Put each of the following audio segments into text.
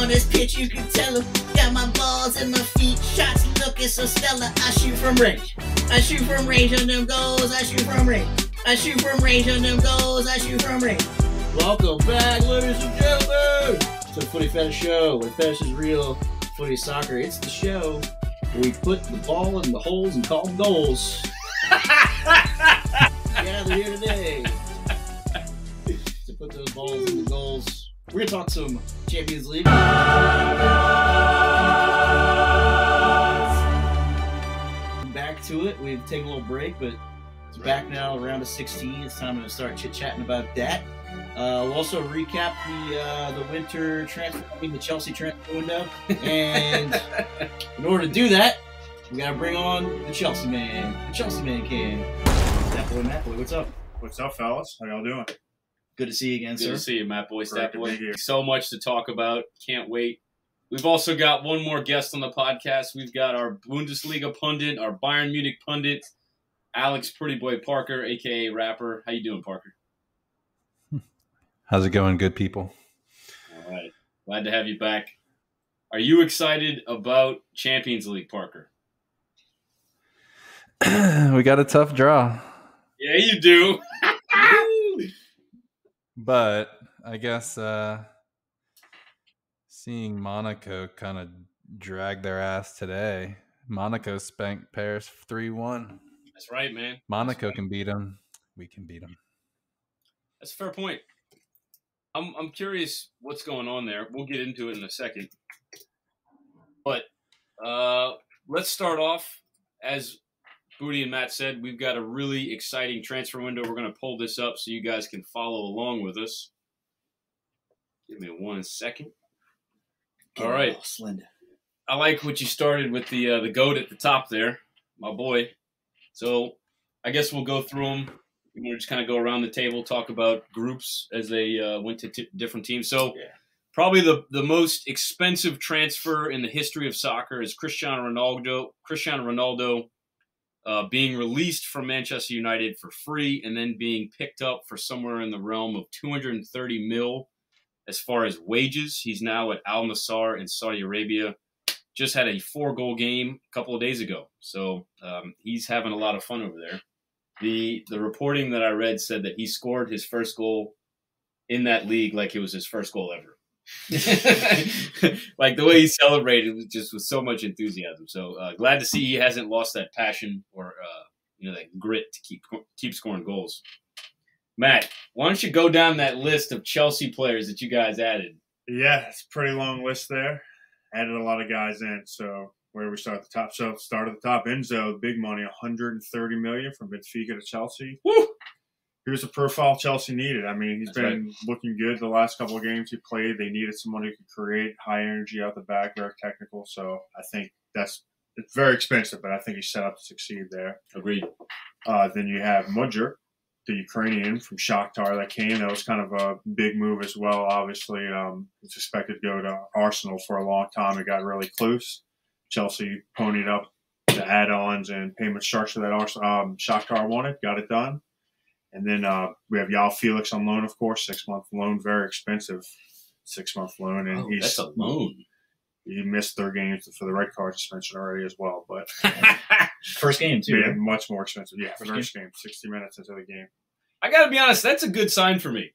on this pitch, you can tell him. Got my balls in my feet, shots looking so stellar. I shoot from range. I shoot from range on them goals. I shoot from range. I shoot from range on them goals. I shoot from range. Welcome back, ladies and gentlemen, to the Footy Fetish Show, where fetish is real, footy is soccer. It's the show where we put the ball in the holes and call them goals. Gather here today to put those balls in the goals. We're going to talk some Champions League. Back to it. We've taken a little break, but it's back now, round of 16. It's time to start chit-chatting about that. We'll also recap the winter transfer, the Chelsea transfer window. And in order to do that, we got to bring on the Chelsea man. The Chelsea man can. That boy, Matt Boy, what's up? What's up, fellas? How y'all doing? Good to see you again, sir. Good to see you, Matt Boy, Stat Great Boy. to be here. So much to talk about. Can't wait. We've also got one more guest on the podcast. We've got our Bundesliga pundit, our Bayern Munich pundit, Alex Pretty Boy Parker, a.k.a. Rapper. How you doing, Parker? How's it going, good people? All right. Glad to have you back. Are you excited about Champions League, Parker? We got a tough draw. Yeah, you do. But I guess seeing Monaco kind of drag their ass today. Monaco spanked Paris 3-1. That's right, man. Monaco can beat them. We can beat them. That's a fair point. I'm curious what's going on there. We'll get into it in a second. But let's start off. As Booty and Matt said, we've got a really exciting transfer window. We're going to pull this up so you guys can follow along with us. Give me 1 second. All right. Oh, Slender. I like what you started with the goat at the top there, my boy. So I guess we'll go through them. We'll just kind of go around the table, talk about groups as they went to different teams. So probably the most expensive transfer in the history of soccer is Cristiano Ronaldo being released from Manchester United for free and then being picked up for somewhere in the realm of 230 mil as far as wages. He's now at Al Nassr in Saudi Arabia. Just had a 4-goal game a couple of days ago. So he's having a lot of fun over there. The reporting that I read said that he scored his first goal in that league like it was his first goal ever. Like the way he celebrated was just with so much enthusiasm. So glad to see he hasn't lost that passion or that grit to keep scoring goals. Matt, why don't you go down that list of Chelsea players that you guys added? Yeah, it's a pretty long list there. Added a lot of guys in. So where we start at the top? So start at the top. Enzo, big money, $130 million from Benfica to Chelsea. Woo! He was a profile Chelsea needed. I mean, he's been looking good the last couple of games he played. They needed someone who could create high energy out the back, very technical. So I think it's very expensive, but I think he's set up to succeed there. Agreed. Then you have Mudryk, the Ukrainian from Shakhtar that came. That was kind of a big move as well. Obviously, was expected to go to Arsenal for a long time. It got really close. Chelsea ponied up the add-ons and payment structure that Shakhtar wanted, got it done. And then we have João Felix on loan, of course, 6-month loan, very expensive 6-month loan. And that's a loan. He missed 3 games for the red card suspension already as well. But First game, too. Yeah, Right? much more expensive. Yeah, first game, 60 minutes into the game. I got to be honest, that's a good sign for me.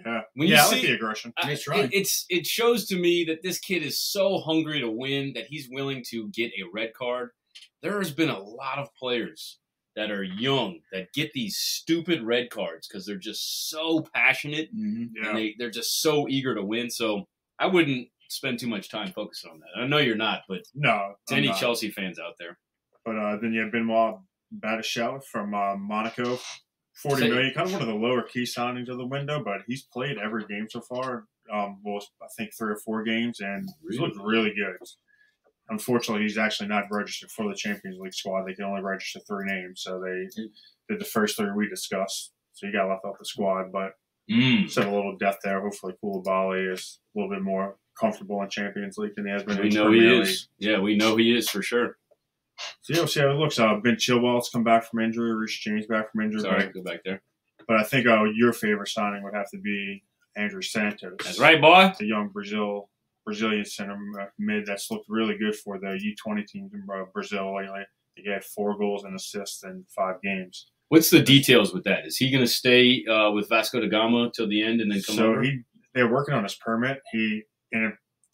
Yeah, When I like the aggression. It shows to me that this kid is so hungry to win that he's willing to get a red card. There has been a lot of players that are young that get these stupid red cards because they're just so passionate and they're just so eager to win. So I wouldn't spend too much time focusing on that. I know you're not, but No, to any Chelsea fans out there. But then you have Benoit Badiashile from Monaco, $40 million, kind of one of the lower key signings of the window, but he's played every game so far. I think 3 or 4 games, and he's looked really good. Unfortunately, he's actually not registered for the Champions League squad. They can only register 3 names, so they did the first 3 we discussed. So he got left off the squad, but still a little depth there. Hopefully, Koulibaly is a little bit more comfortable in Champions League than he has been. We know he is. Yeah, we know he is for sure. So we'll see how it looks. Ben Chilwell's come back from injury. Reece James back from injury. Sorry, go back there. But I think your favorite signing would have to be Andrew Santos. That's right, boy. The young Brazil Brazilian center mid that's looked really good for the U20 team in Brazil lately. He had 4 goals and assists in 5 games. What's the details with that? Is he going to stay with Vasco da Gama till the end and then come over? They're working on his permit. The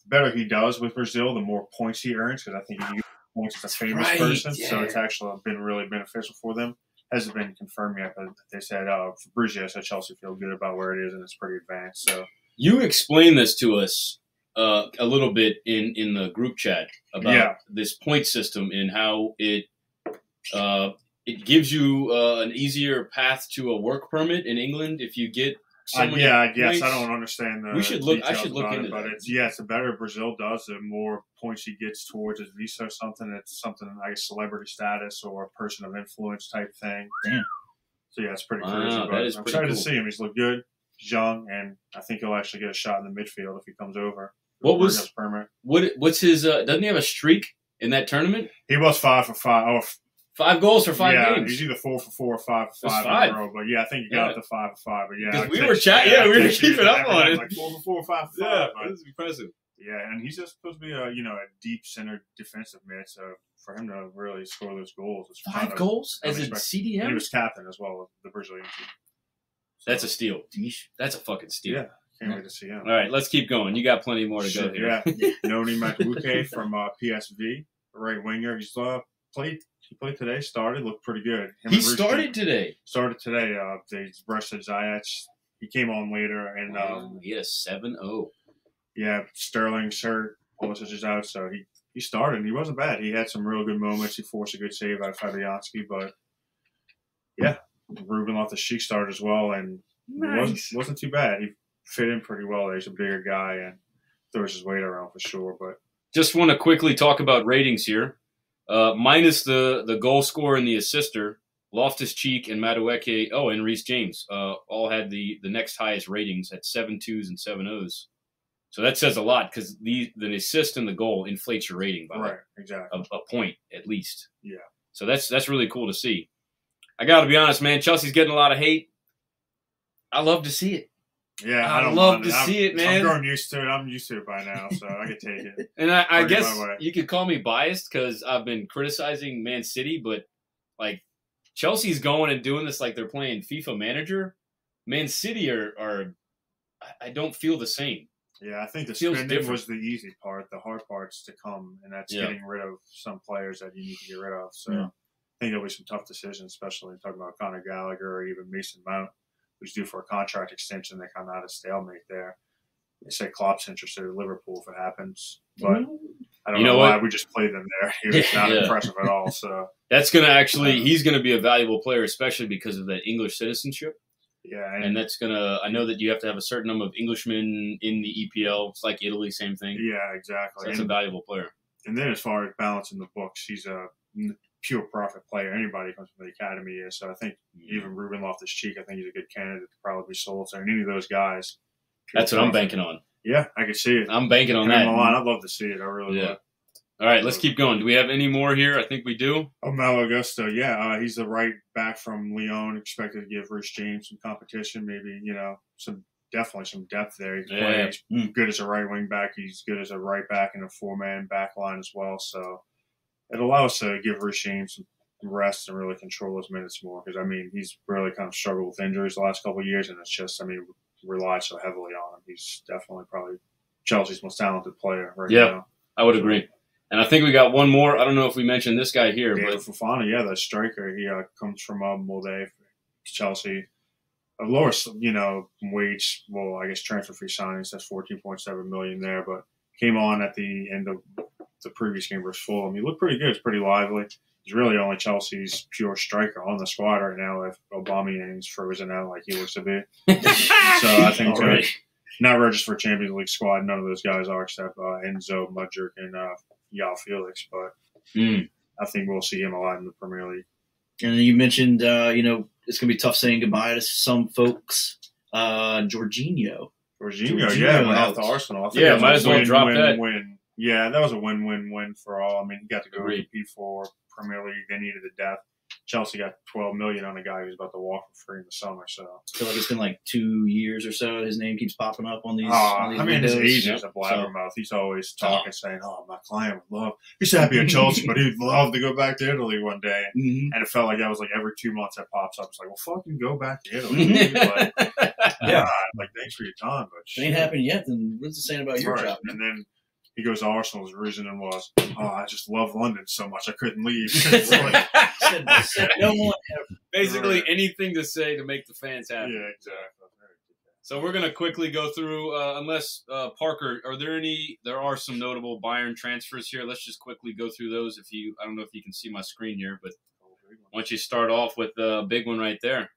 better he does with Brazil, the more points he earns, because I think he uses points as a famous person. Yeah. So it's actually been really beneficial for them. Hasn't been confirmed yet, but they said Fabrizio said Chelsea feel good about where it is, and it's pretty advanced. So you explained this to us a little bit in the group chat about this point system and how it gives you an easier path to a work permit in England if you get so many I guess points. I don't understand the I should look into but that. The better Brazil does, the more points he gets towards his visa or something. It's something like celebrity status or a person of influence type thing. Damn. So it's pretty crazy. But I'm excited to see him. He's looked good. He's young, and I think he'll actually get a shot in the midfield if he comes over. What's his? Doesn't he have a streak in that tournament? He was 5 for 5. 5 goals for 5 games. Yeah, he's either 4 for 4 or 5 for 5 in a row. But I think he got up to 5 for 5. But because we were chatting. Yeah, we were keeping up on it. Like 4 for 4 or 5 for 5. Yeah, that's impressive. Yeah, and he's just supposed to be a deep center defensive mid. So for him to really score those goals, it's 5 goals as a CDM. And he was captain as well of the Brazilian team. So, that's a steal. That's a fucking steal. Yeah. Can't wait to see him. All right, let's keep going. You got plenty more to go here. Yeah, Noni Madueke from PSV, right winger. He's played. He played today. Started. Looked pretty good. He started today. Started today. They rested Ziyech. He came on later, and he had a 7-0. Yeah, Sterling's hurt. Pulisic is out, so he started. And he wasn't bad. He had some real good moments. He forced a good save out of Fabianski, but Ruben Loftus-Cheek started as well, and it wasn't too bad. He fit in pretty well. He's a bigger guy and throws his weight around for sure. But just want to quickly talk about ratings here. Minus the goal scorer and the assister, Loftus-Cheek and Madueke, and Reece James all had the next highest ratings at 7.2s and 7.0s. So that says a lot because the assist and the goal inflates your rating by exactly a point at least. Yeah. So that's really cool to see. I got to be honest, man. Chelsea's getting a lot of hate. I love to see it. Yeah, I love to see it, man. I'm growing used to it. I'm used to it by now, so I can take it. And I guess you could call me biased because I've been criticizing Man City, but like Chelsea's going and doing this like they're playing FIFA Manager. Man City are I don't feel the same. Yeah, I think the spending was the easy part. The hard part's to come, and that's getting rid of some players that you need to get rid of. So I think there'll be some tough decisions, especially talking about Conor Gallagher or even Mason Mount, who's due for a contract extension. They kind of had a stalemate there. They say Klopp's interested in Liverpool if it happens, but I don't know why we just played them there. He was not impressive at all. So that's going to he's going to be a valuable player, especially because of that English citizenship. Yeah, and that's gonna. I know that you have to have a certain number of Englishmen in the EPL. It's like Italy, same thing. Yeah, exactly. So that's a valuable player. And then as far as balancing the books, he's a pure profit player. Anybody who comes from the academy is. So I think even Ruben Loftus-Cheek, I think he's a good candidate to probably be sold. So any of those guys. That's what I'm banking on. Yeah, I can see it. I'm banking on that. I'd love to see it. I really would. All right, let's keep going. Do we have any more here? I think we do. Malo Augusto, he's the right back from Lyon. Expected to give Reece James some competition. Maybe, definitely some depth there. He's good as a right wing back. He's good as a right back in a 4-man back line as well. So it allows us to give Reece James some rest and really control his minutes more. Because, he's really kind of struggled with injuries the last couple of years. And it's just, relied so heavily on him. He's definitely probably Chelsea's most talented player right now. Yeah, I would agree. And I think we got one more. I don't know if we mentioned this guy here. But Fofana, the striker. He comes from Molde, Chelsea. A lower, wage, I guess transfer fee signings, that's $14.7 million there. But came on at the end of the previous game versus Fulham. He looked pretty good. It's pretty lively. He's really only Chelsea's pure striker on the squad right now if Aubameyang's frozen out like he looks to be. So I think not registered for Champions League squad. None of those guys are except Enzo, Mudryk, and Yao Felix. But I think we'll see him a lot in the Premier League. And you mentioned, it's going to be tough saying goodbye to some folks. Jorginho, went off to Arsenal. Might as well drop that. Win. Yeah, that was a win-win-win for all. He got to go compete for Premier League. They needed the depth. Chelsea got $12 million on a guy who's about to walk for free in the summer. So I feel like it's been like 2 years or so. His name keeps popping up on these. I mean, his windows. agent's a blabbermouth. He's always talking, saying, my client would love. He's happy at Chelsea, but he'd love to go back to Italy one day. Mm-hmm. And it felt like that was like every 2 months that pops up. It's like, well, fucking go back to Italy. Like, yeah, like thanks for your time, but it ain't happened yet. Then what's it saying about your job? And then he goes to Arsenal's reasoning was, I just love London so much I couldn't leave. Said no one ever. Basically, anything to say to make the fans happy. Yeah, exactly. So we're gonna quickly go through, unless Parker, there are some notable Bayern transfers here. Let's just quickly go through those. I don't know if you can see my screen here, but why don't you start off with the big one right there?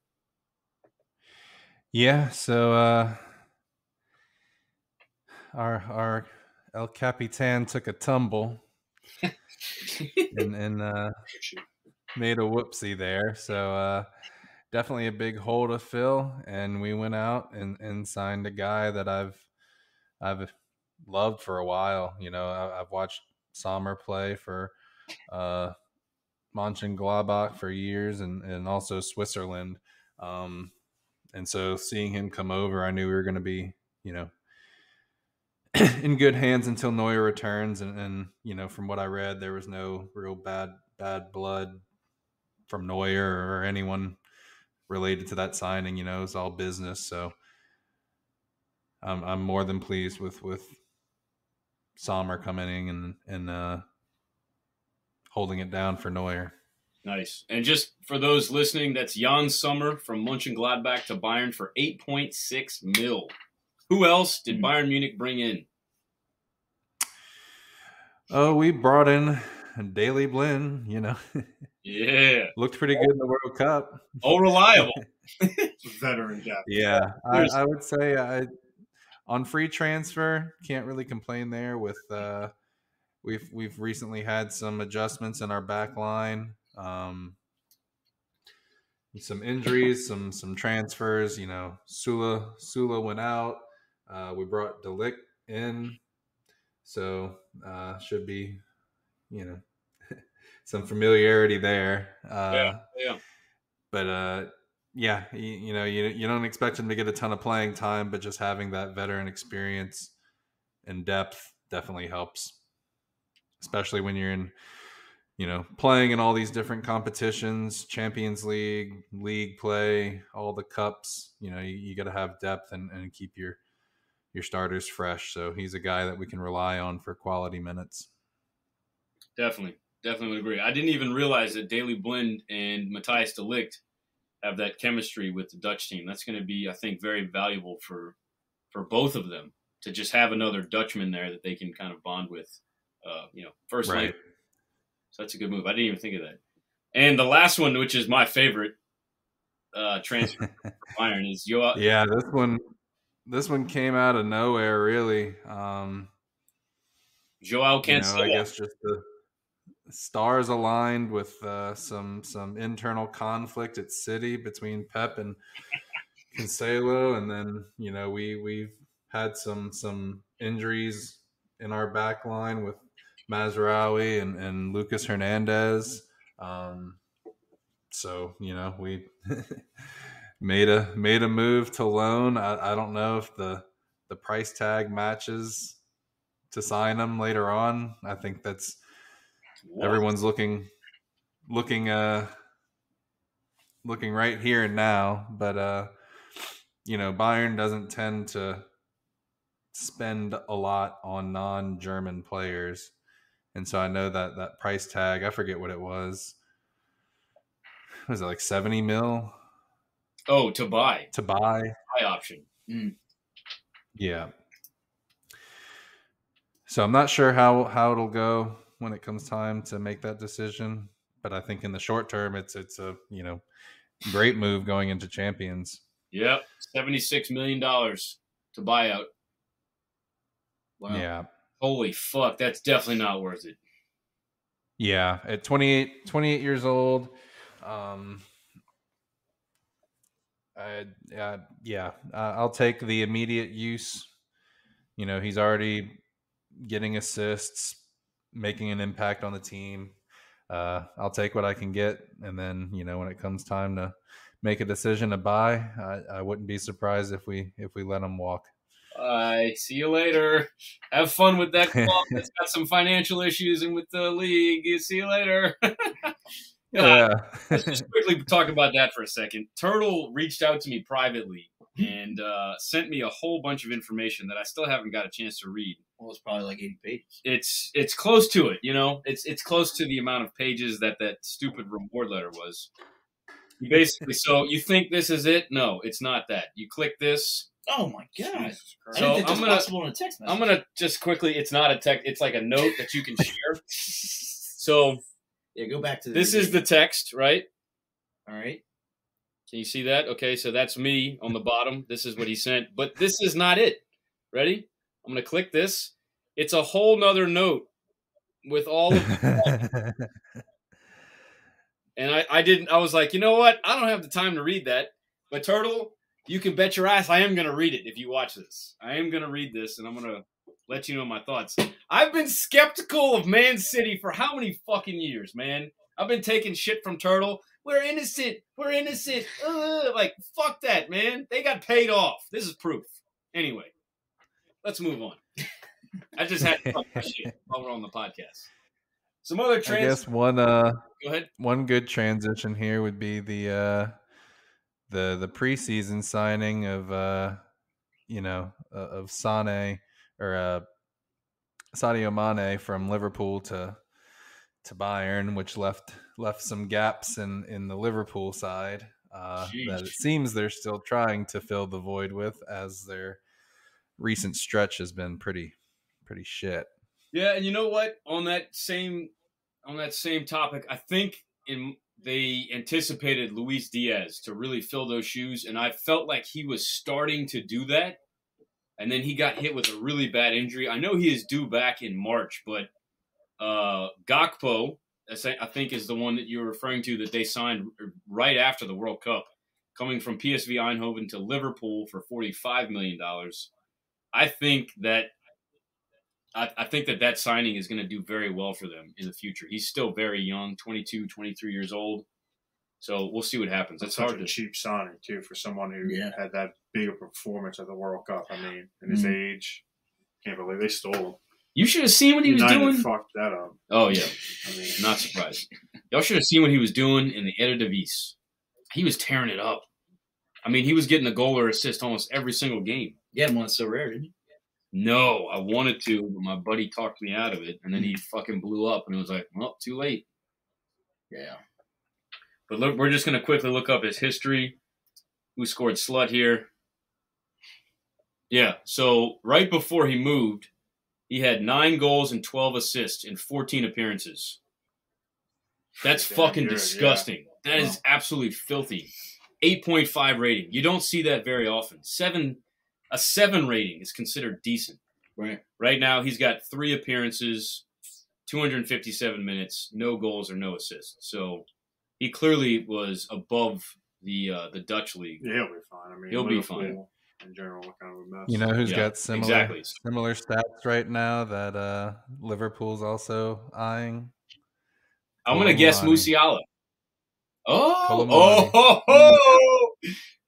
Yeah. So our El Capitan took a tumble and made a whoopsie there. So definitely a big hole to fill. And we went out and signed a guy that I've loved for a while. You know, I've watched Sommer play for Mönchengladbach for years and also Switzerland. And so seeing him come over, I knew we were going to be, you know, in good hands until Neuer returns. And, you know, from what I read, there was no real bad blood from Neuer or anyone related to that signing. You know, it was all business. So I'm more than pleased with Sommer coming in and holding it down for Neuer. Nice. And just for those listening, that's Jan Sommer from Mönchengladbach to Bayern for 8.6 mil. Who else did Bayern Munich bring in? Oh, we brought in Daley Blind, you know. Yeah. Looked pretty good in the World Cup. Oh, reliable. Veteran depth. Yeah. I would say on free transfer, can't really complain there with we've recently had some adjustments in our back line. Some injuries, some transfers. You know, Sula went out. We brought De Ligt in, so should be, you know, some familiarity there. Yeah. But yeah, you know, you don't expect him to get a ton of playing time, but just having that veteran experience and depth definitely helps, especially when you're in, you know, playing in all these different competitions, Champions League, league play, all the cups. You know, you got to have depth and keep your starters fresh. So he's a guy that we can rely on for quality minutes. Definitely would agree. I didn't even realize that Daley Blind and Matthijs de Ligt have that chemistry with the Dutch team. That's going to be, I think, very valuable for both of them to just have another Dutchman there that they can kind of bond with, you know, first right. lane. So that's a good move. I didn't even think of that. And the last one, which is my favorite transfer for Bayern, is Joao. Yeah, this one came out of nowhere, really. Joao Cancelo. You know, I guess just the stars aligned with some internal conflict at City between Pep and Cancelo, and then, you know, we've had some injuries in our back line with Mazraoui and Lucas Hernandez. So, you know, we made a move to loan. I don't know if the price tag matches to sign him later on. I think that's everyone's looking right here and now. But you know, Bayern doesn't tend to spend a lot on non-German players. And so I know that price tag, I forget what it was. Was it like 70 mil? Oh, to buy. Buy option. Mm. Yeah. So I'm not sure how it'll go when it comes time to make that decision. But I think in the short term, it's a, you know, great move going into Champions. Yep. $76 million to buy out. Wow. Yeah. Holy fuck. That's definitely not worth it. Yeah. At 28 years old. I'll take the immediate use. You know, he's already getting assists, making an impact on the team. I'll take what I can get, and then when it comes time to make a decision to buy, I wouldn't be surprised if we let him walk. See you later. Have fun with that club that's got some financial issues and with the league. See you later. Yeah. Let's just quickly talk about that for a second. Turtle reached out to me privately and sent me a whole bunch of information that I still haven't got a chance to read. Well, it's probably like 80 pages. It's close to it, It's close to the amount of pages that stupid reward letter was. Basically, so you think this is it? No, it's not that. You click this. Oh my god! So I'm gonna just quickly. It's not a text. It's like a note that you can share. So yeah, go back to this is the text, right? All right. Can you see that? Okay, so that's me on the bottom. This is what he sent, but this is not it. Ready? I'm gonna click this. It's a whole nother note with all of. And I was like, you know what? I don't have the time to read that. But Turtle, you can bet your ass I am going to read it if you watch this. I am going to read this, and I'm going to let you know my thoughts. I've been skeptical of Man City for how many fucking years, man? I've been taking shit from Turtle. We're innocent. We're innocent. Like, fuck that, man. They got paid off. This is proof. Anyway, let's move on. I just had to talk my shit while we're on the podcast. Some other I guess one Go ahead. One good transition here would be the preseason signing of of Sané or Sadio Mane from Liverpool to Bayern, which left some gaps in the Liverpool side that it seems they're still trying to fill the void with, as their recent stretch has been pretty shit. Yeah, and you know what? On that same topic, I think they anticipated Luis Diaz to really fill those shoes, and I felt like he was starting to do that, and then he got hit with a really bad injury. I know he is due back in March, but Gakpo, I think, is the one that you're referring to that they signed right after the World Cup, coming from PSV Eindhoven to Liverpool for $45 million. I think that signing is going to do very well for them in the future. He's still very young, 22, 23 years old. So we'll see what happens. It's such a cheap signing, too, for someone who had that big a performance at the World Cup. I mean, in his age, can't believe they stole him. You should have seen what he was doing. Fucked that up. Oh, yeah. I mean, not surprised. Y'all should have seen what he was doing in the Eredivisie. He was tearing it up. I mean, he was getting a goal or assist almost every single game. Yeah, one so rare, didn't he? No, I wanted to, but my buddy talked me out of it, and then he fucking blew up, and it was like, well, too late. Yeah. But look, we're just going to quickly look up his history. Who scored Slut here? Yeah, so right before he moved, he had 9 goals and 12 assists in 14 appearances. That's fucking disgusting. Yeah. That is absolutely filthy. 8.5 rating. You don't see that very often. A 7 rating is considered decent. Right. Right now, he's got 3 appearances, 257 minutes, no goals or no assists. So he clearly was above the Dutch league. Yeah, he'll be fine. I mean, he'll be fine. In general, what kind of a mess. You know who's got similar exactly. stats right now that Liverpool's also eyeing? I'm going to guess Musiala. Oh,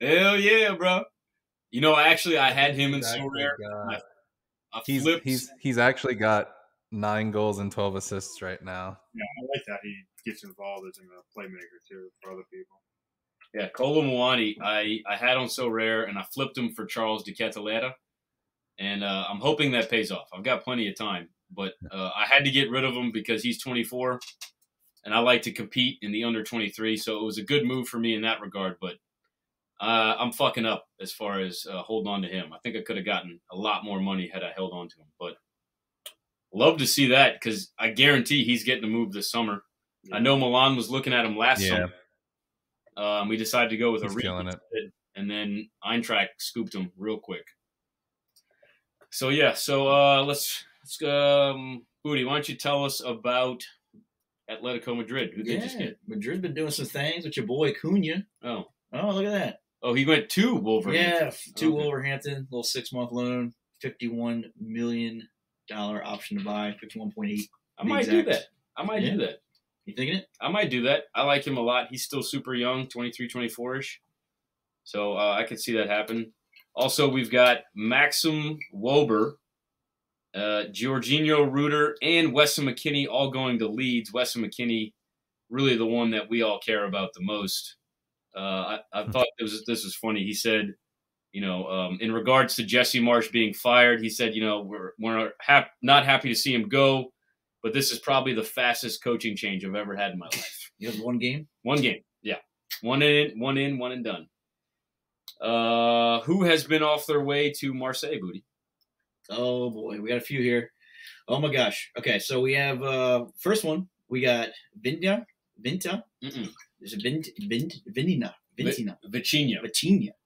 hell yeah, bro. You know, actually, I had him in so rare. He's actually got 9 goals and 12 assists right now. Yeah, I like that he gets involved as a playmaker too for other people. Yeah, Kolo Muani, I had on so rare, and I flipped him for Charles de Ketelera, and I'm hoping that pays off. I've got plenty of time, but I had to get rid of him because he's 24, and I like to compete in the under 23, so it was a good move for me in that regard, but I'm fucking up as far as holding on to him. I think I could have gotten a lot more money had I held on to him, but love to see that because I guarantee he's getting a move this summer. Yeah. I know Milan was looking at him last summer. We decided to go with a repeat, and then Eintracht scooped him real quick. So let's Booty, why don't you tell us about Atletico Madrid? Who they just get? Madrid's been doing some things with your boy Cunha. Oh, look at that. Oh, he went to Wolverhampton. Yeah, to Wolverhampton, little 6-month loan, $51 million option to buy, 51.8. I might do that. You thinking it? I might do that. I like him a lot. He's still super young, 23, 24-ish. So I could see that happen. Also, we've got Maxim Wober, Jorginho Ruder, and Weston McKennie all going to Leeds. Weston McKennie, really the one that we all care about the most. I thought this was funny. He said, in regards to Jesse Marsch being fired, he said, we're not happy to see him go, but this is probably the fastest coaching change I've ever had in my life. You have one game? One game, yeah. One and done. Who has been off their way to Marseille, Booty? Oh, boy. We got a few here. Oh, my gosh. Okay, so we have first one. We got Vinta. Is it Vintina? Vitinha.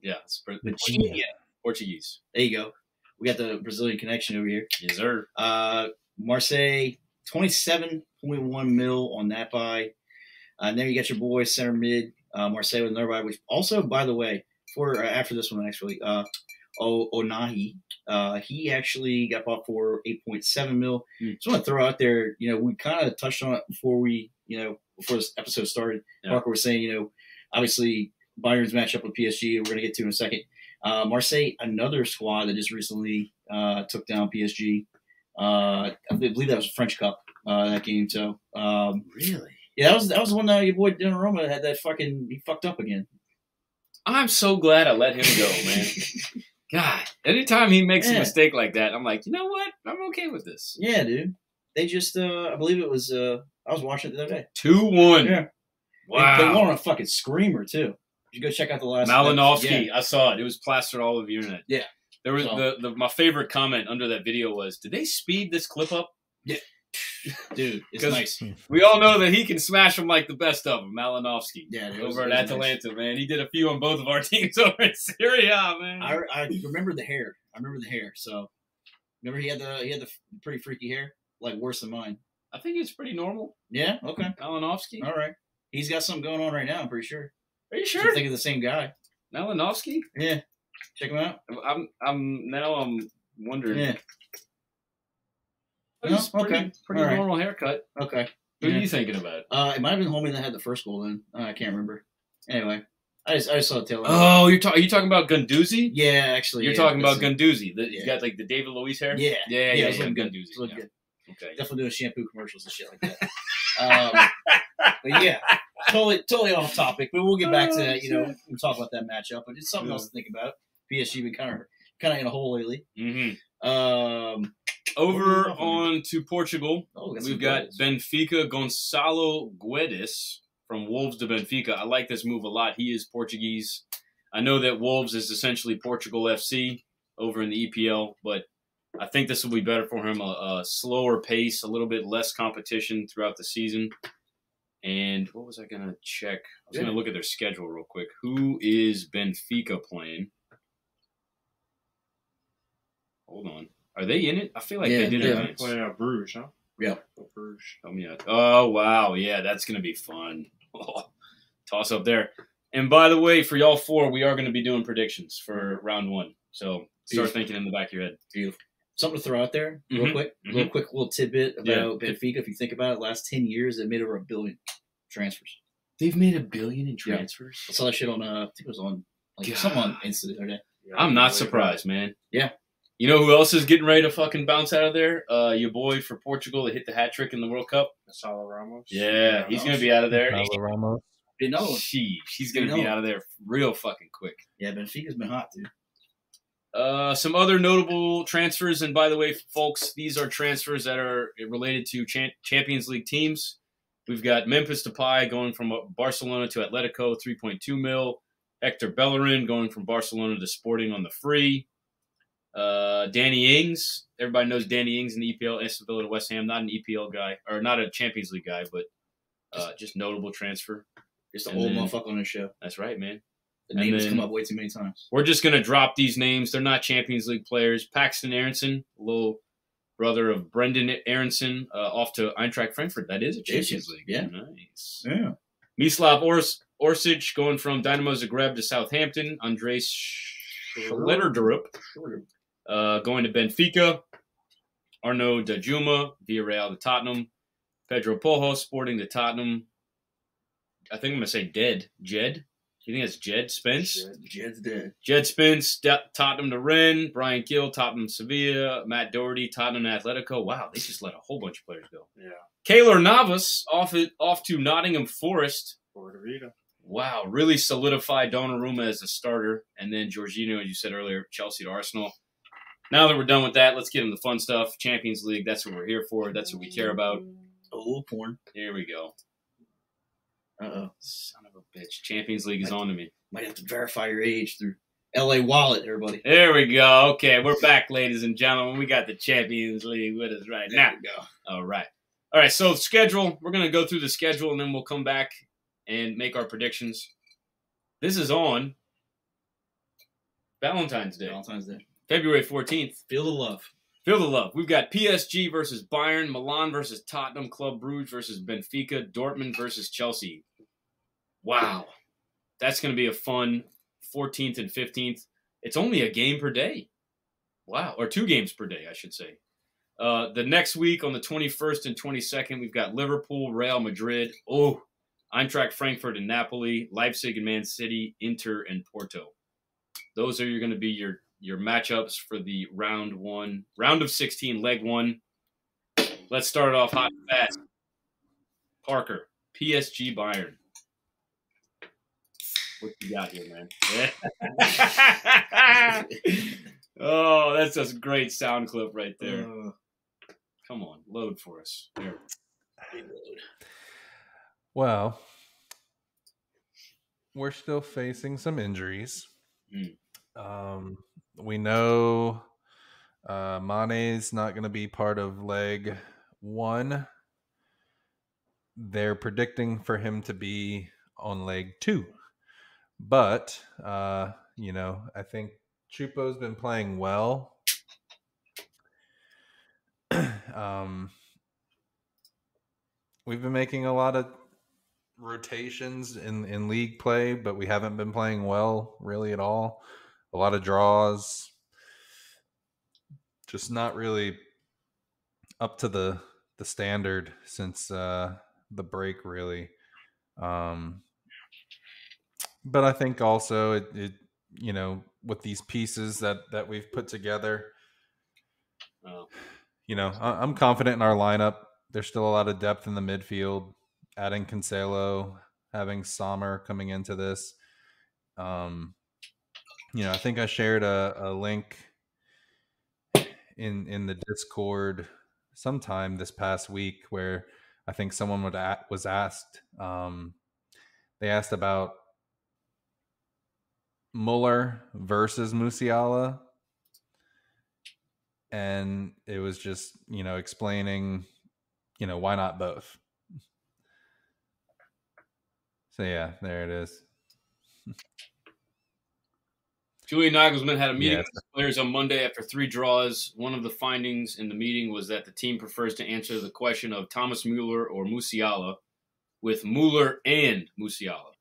Yeah, it's Vitinha. Portuguese. There you go. We got the Brazilian connection over here. Yes, sir. Marseille, 27.1 mil on that buy. And then you got your boy center mid, Marseille with another buy, which also, by the way, after this one actually, Onahi, he actually got bought for 8.7 mil. Just want to throw out there, we kind of touched on it before this episode started. Yeah. Parker was saying, obviously Bayern's match up with PSG. We're going to get to in a second. Marseille, another squad that just recently took down PSG. I believe that was a French Cup that game. So really, yeah, that was the one your boy Donnarumma had that he fucked up again. I'm so glad I let him go, man. God, anytime he makes a mistake like that, I'm like, you know what? I'm okay with this. Yeah, dude. They just, I believe it was, I was watching it the other day. 2-1. Yeah. Wow. They won on a fucking screamer, too. You go check out the last Malinovsky. I saw it. It was plastered all over the internet. Yeah. There was my favorite comment under that video was, did they speed this clip up? Yeah. Dude, it's nice. We all know that he can smash them like the best of them, Malinovsky. Yeah, over at Atalanta, nice. Man. He did a few on both of our teams over in Serie A, man. I remember the hair. So remember he had the pretty freaky hair, like worse than mine. I think it's pretty normal. Yeah. Okay. Malinovsky. All right. He's got something going on right now. I'm pretty sure. Are you sure? I think of the same guy. Malinovsky. Yeah. Check him out. I'm wondering. Yeah. It's pretty normal haircut. Okay. Who are you thinking about? It might have been homie that had the first goal then. I can't remember. Anyway, I just saw the tail. Oh, are you talking about Guendouzi? Yeah, actually. You're talking about Guendouzi. He's got like the David Luiz hair? Yeah. Yeah, Guendouzi. Look good. Okay. Definitely doing shampoo commercials and shit like that. But yeah, totally off topic. But we'll get back to that. We'll talk about that matchup. But it's something else to think about. PSG been kind of in a hole lately. Mm-hmm. Over on to Portugal. We've got Benfica Gonçalo Guedes from Wolves to Benfica. I like this move a lot. He is Portuguese. I know that Wolves is essentially Portugal FC over in the EPL, but I think this will be better for him. A slower pace, a little bit less competition throughout the season. And what was I going to check? I was going to look at their schedule real quick. Who is Benfica playing? Hold on. Are they in it? I feel like they did it. They play Bruges, huh? Yeah. Bruges. Help me out. Oh, wow. Yeah, that's going to be fun. Toss up there. And by the way, for y'all four, we are going to be doing predictions for round one. So start thinking in the back of your head. Beautiful. Something to throw out there real quick. Little tidbit about Benfica. If you think about it, last 10 years, they've made over $1 billion transfers. They've made $1 billion in transfers? I saw that shit on, I think it was on, something on Insta the other day. Yeah, I'm not surprised, man. Yeah. You know who else is getting ready to fucking bounce out of there? Your boy for Portugal that hit the hat trick in the World Cup. Gonçalo Ramos. Yeah, he's going to be out of there. Gonçalo Ramos. Another one. He's going to be out of there real fucking quick. Yeah, Benfica's been hot, dude. Some other notable transfers, and by the way, folks, these are transfers that are related to Champions League teams. We've got Memphis Depay going from Barcelona to Atletico, 3.2 mil. Hector Bellerin going from Barcelona to Sporting on the free. Danny Ings. Everybody knows Danny Ings in the EPL. Aston Villa to West Ham. Not an EPL guy, or not a Champions League guy, but just notable transfer. Just an old motherfucker on the show. That's right, man. The name has come up way too many times. We're just going to drop these names. They're not Champions League players. Paxton Aronson, little brother of Brendan Aronson, off to Eintracht Frankfurt. That is a Champions League. Yeah. Nice. Yeah. Mislav Orsic going from Dynamo Zagreb to Southampton. Andres Schlotterdurup going to Benfica. Arnaud Danjuma, Villarreal to Tottenham. Pedro Porro sporting the Tottenham. I think I'm going to say Jed. You think that's Jed Spence? Jed's dead. Jed Spence, Tottenham to Rennes. Brian Gill, Tottenham Sevilla. Matt Doherty, Tottenham Atletico. Wow, they just let a whole bunch of players go. Yeah. Keylor Navas off to Nottingham Forest. Florida Vita. Wow, really solidified Donnarumma as a starter. And then Jorginho, as you said earlier, Chelsea to Arsenal. Now that we're done with that, let's get into the fun stuff. Champions League, that's what we're here for. That's what we care about. Oh, porn. Here we go. Uh-oh. Son of a bitch. Champions League is on to me. Might have to verify your age through LA Wallet, everybody. There we go. Okay, we're back, ladies and gentlemen. We got the Champions League with us right now. There we go. All right, so schedule. We're going to go through the schedule, and then we'll come back and make our predictions. This is on Valentine's Day. Valentine's Day. February 14th. Feel the love. Feel the love. We've got PSG versus Bayern, Milan versus Tottenham, Club Brugge versus Benfica, Dortmund versus Chelsea. Wow. That's going to be a fun 14th and 15th. It's only a game per day. Wow. Or 2 games per day, I should say. The next week on the 21st and 22nd, we've got Liverpool, Real Madrid. Oh, Eintracht Frankfurt and Napoli, Leipzig and Man City, Inter and Porto. Those are going to be your matchups for the round of 16, leg 1. Let's start it off hot and fast. Parker, PSG Bayern. What you got here, man? Oh, that's a great sound clip right there. Come on, load for us. Here. Well, we're still facing some injuries. We know Mane's not going to be part of leg 1. They're predicting for him to be on leg 2. But, I think Chupo's been playing well. We've been making a lot of rotations in league play, but we haven't been playing well really at all. A lot of draws, just not really up to the standard since the break, really. But I think also it with these pieces that we've put together, I'm confident in our lineup. There's still a lot of depth in the midfield. Adding Cancelo, having Sommer coming into this. I think I shared a link in the Discord sometime this past week where I think someone was asked. They asked about Muller versus Musiala, and it was just explaining why not both. So yeah, there it is. Julian Nagelsmann had a meeting with the players on Monday after 3 draws. One of the findings in the meeting was that the team prefers to answer the question of Thomas Muller or Musiala with Muller and Musiala.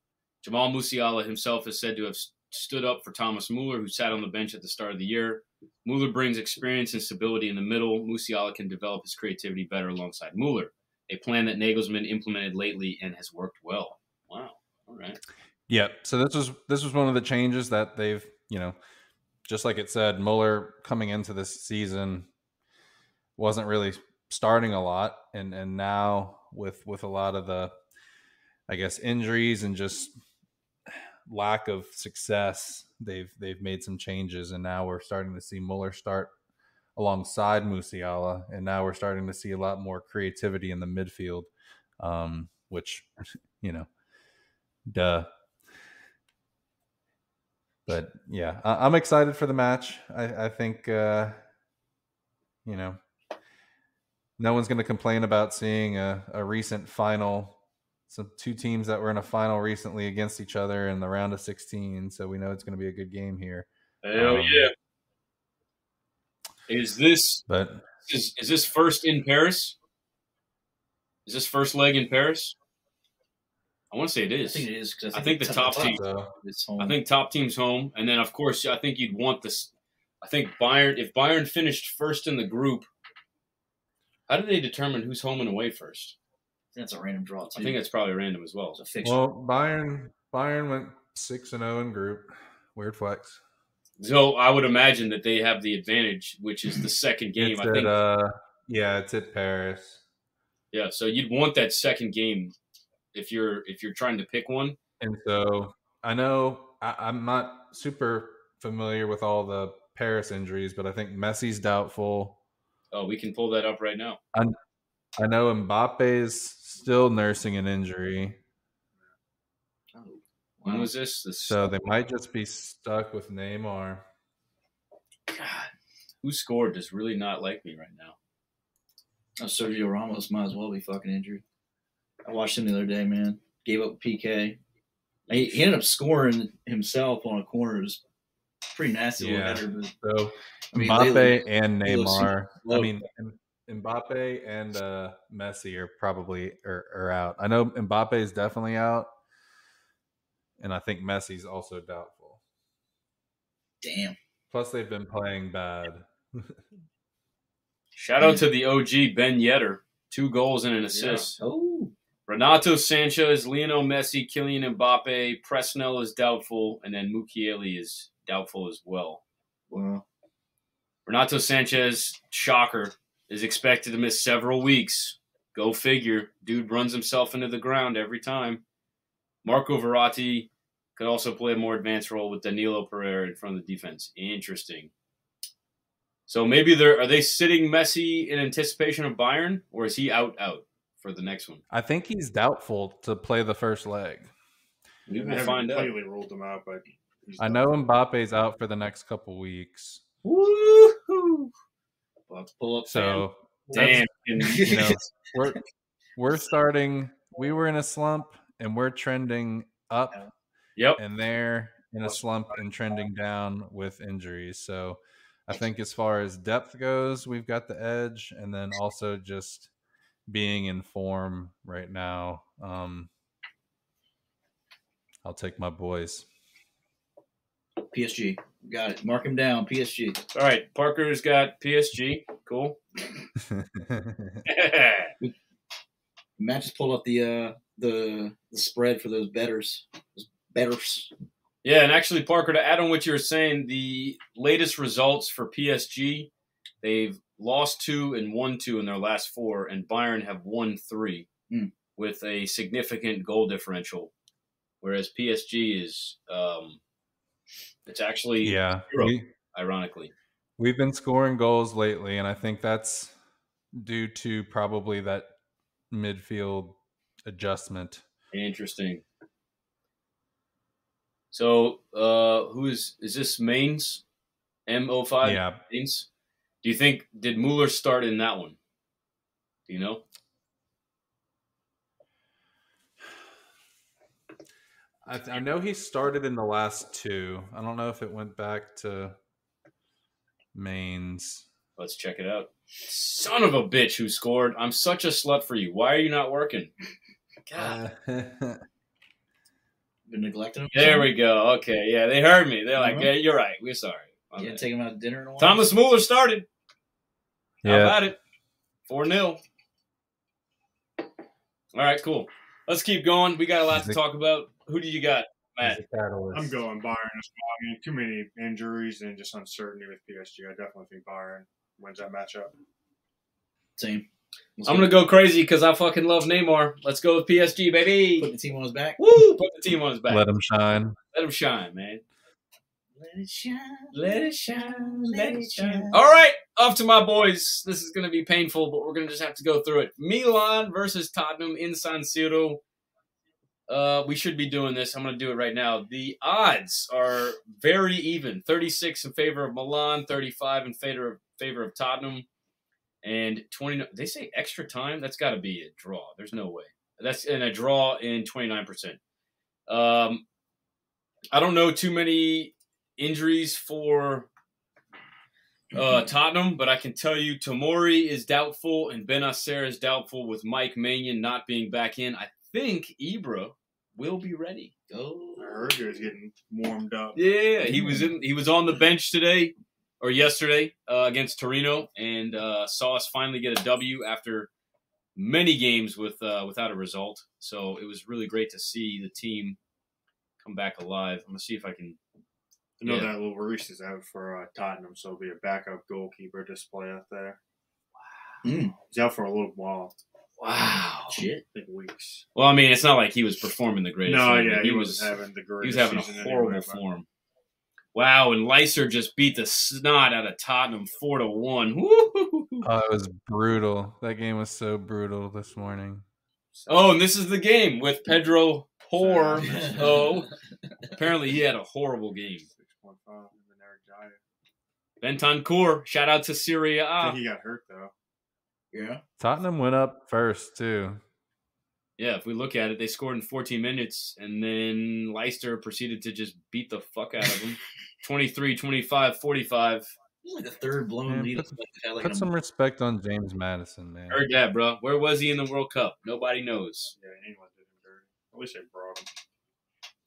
Jamal Musiala himself is said to have stood up for Thomas Muller, who sat on the bench at the start of the year. Muller brings experience and stability in the middle. Musiala can develop his creativity better alongside Muller, a plan that Nagelsmann implemented lately and has worked well. Wow. All right. Yeah. So this was one of the changes that they've, just like it said, Muller coming into this season wasn't really starting a lot. And now with a lot of the, I guess, injuries and just lack of success, they've made some changes. And now we're starting to see Muller start alongside Musiala. And now we're starting to see a lot more creativity in the midfield, which, duh. But yeah, I'm excited for the match. I think, no one's going to complain about seeing a recent final. Some 2 teams that were in a final recently against each other in the round of 16. So we know it's going to be a good game here. Hell yeah. Is this first in Paris? Is this first leg in Paris? I want to say it is. I think it is because I think the top team. It's home. I think top team's home, and then of course I think you'd want this. I think Bayern. If Bayern finished first in the group, how do they determine who's home and away first? That's a random draw, too. I think it's probably random as well. It's a fixture. Well, Bayern went 6-0 in group. Weird flex. So I would imagine that they have the advantage, which is the second game. It's I think. it's at Paris. Yeah, so you'd want that second game if you're trying to pick one. And so I know I'm not super familiar with all the Paris injuries, but I think Messi's doubtful. Oh, we can pull that up right now. I know Mbappe's still nursing an injury. Oh, When was this? So they might just be stuck with Neymar. God, who scored does really not like me right now. Oh, Sergio Ramos might as well be fucking injured. I watched him the other day, man. Gave up a PK. He ended up scoring himself on a corner. It was pretty nasty. Yeah. Header, but, So I mean, Mbappe and Neymar. low. I mean, Mbappe and Messi are probably are out. I know Mbappe is definitely out, and I think Messi's also doubtful. Damn. Plus, they've been playing bad. Shout out to the OG Ben Yedder. 2 goals and an assist. Yeah. Oh. Renato Sanchez, Lionel Messi, Kylian Mbappe, Presnell is doubtful, and then Mukiele is doubtful as well. Wow. Renato Sanchez, shocker, is expected to miss several weeks. Go figure. Dude runs himself into the ground every time. Marco Verratti could also play a more advanced role with Danilo Pereira in front of the defense. Interesting. So maybe are they sitting Messi in anticipation of Bayern, or is he out for the next one? I think he's doubtful to play the first leg. We They will haven't find out. completely ruled him out, but I know Mbappe's out for the next couple weeks. Woohoo! Well, pull up. So Damn. you know, we're starting. We were in a slump, and we're trending up, Yep. and they're in a slump and trending down with injuries. So I think as far as depth goes, we've got the edge, and then also just being in form right now. I'll take my boys. PSG. Got it. Mark him down. PSG. All right. Parker's got PSG. Cool. Matt just pulled up the spread for those betters. Those betters. Yeah, and actually, Parker, to add on what you were saying, the latest results for PSG, they've lost 2 and won 2 in their last 4, and Bayern have won 3 with a significant goal differential, whereas PSG is it's actually 0, ironically. We've been scoring goals lately, and I think that's due to probably that midfield adjustment. Interesting. So, is this Mainz? M05? Yeah. Mainz? Did Mueller start in that one? Do you know? I know he started in the last 2. I don't know if it went back to Mainz. Let's check it out. Son of a bitch who scored. I'm such a slut for you. Why are you not working? God. Been neglecting him. There we go. Okay, yeah, they heard me. They're like, yeah, you're right. We're sorry. Yeah, take him out to dinner in a while. Thomas Mueller started. How Yeah. about it? 4-0. All right, cool. Let's keep going. We got a lot to talk about. Who do you got, Matt? I'm going Bayern as well. I mean, too many injuries and just uncertainty with PSG. I definitely think Bayern wins that matchup. Same. I'm going to go crazy because I fucking love Neymar. Let's go with PSG, baby. Put the team on his back. Woo! Put the team on his back. Let him shine. Let him shine, man. Let it shine. Let it shine. Let it shine. All right, off to my boys. This is going to be painful, but we're going to just have to go through it. Milan versus Tottenham in San Siro. We should be doing this. I'm going to do it right now. The odds are very even. 36 in favor of Milan, 35 in favor of Tottenham, and 20. They say extra time. That's got to be a draw. There's no way. That's in a draw in 29%. I don't know too many injuries for Tottenham, but I can tell you Tomori is doubtful and Benacer is doubtful with Mike Maignan not being back in. I think Ibra will be ready. Oh, I heard he was getting warmed up. Yeah, he was on the bench today or yesterday against Torino and saw us finally get a W after many games without a result. So it was really great to see the team come back alive. I'm gonna see if I can. I know that little Reese is out for Tottenham, so it'll be a backup goalkeeper display out there. Mm. He's out for a little while. Wow. Shit. I think weeks. Well, I mean, it's not like he was performing the greatest. No, thing. yeah, he was having the greatest. He was having a horrible form. Wow, and Leicester just beat the snot out of Tottenham 4-1. Woo! Oh, it was brutal. That game was so brutal this morning. Oh, and this is the game with Pedro Porro. Apparently, he had a horrible game. 6.5. Bentancur, shout out to Syria. I think he got hurt though. Yeah. Tottenham went up first too. Yeah, if we look at it, they scored in 14 minutes, and then Leicester proceeded to just beat the fuck out of them. 23, 25, 45. It was like the third blown lead. Put some respect on James Madison, man. Heard that, bro. Where was he in the World Cup? Nobody knows. Yeah, England did him dirty. At least they brought him.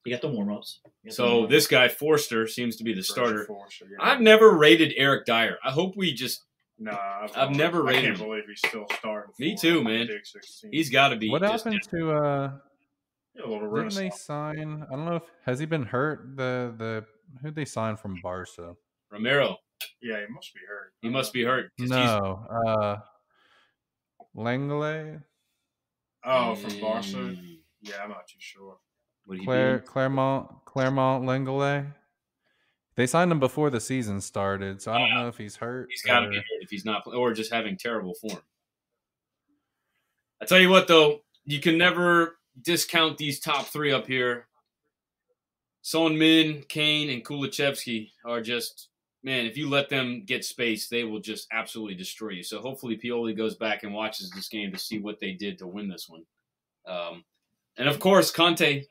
He got the warm-ups. So this guy, Forster, seems to be the starter. Forster, yeah. I've never rated Eric Dyer. I hope we just... Nah, I've never rated him. I can't believe he's still starting. Me too, man. He's got to be. What happened to didn't they sign? I don't know if has he been hurt. Who'd they sign from Barca? Romero. Yeah, he must be hurt. He must be hurt. No, Langley. Oh, from Barca. Yeah, I'm not too sure. Claremont Langley. They signed him before the season started, so I don't know if he's hurt. He's got to be hurt if he's not, or just having terrible form. I tell you what, though, you can never discount these top three up here. Son Min, Kane, and Kulichevsky are just, man, if you let them get space, they will just absolutely destroy you. So hopefully Pioli goes back and watches this game to see what they did to win this one. And, of course, Conte.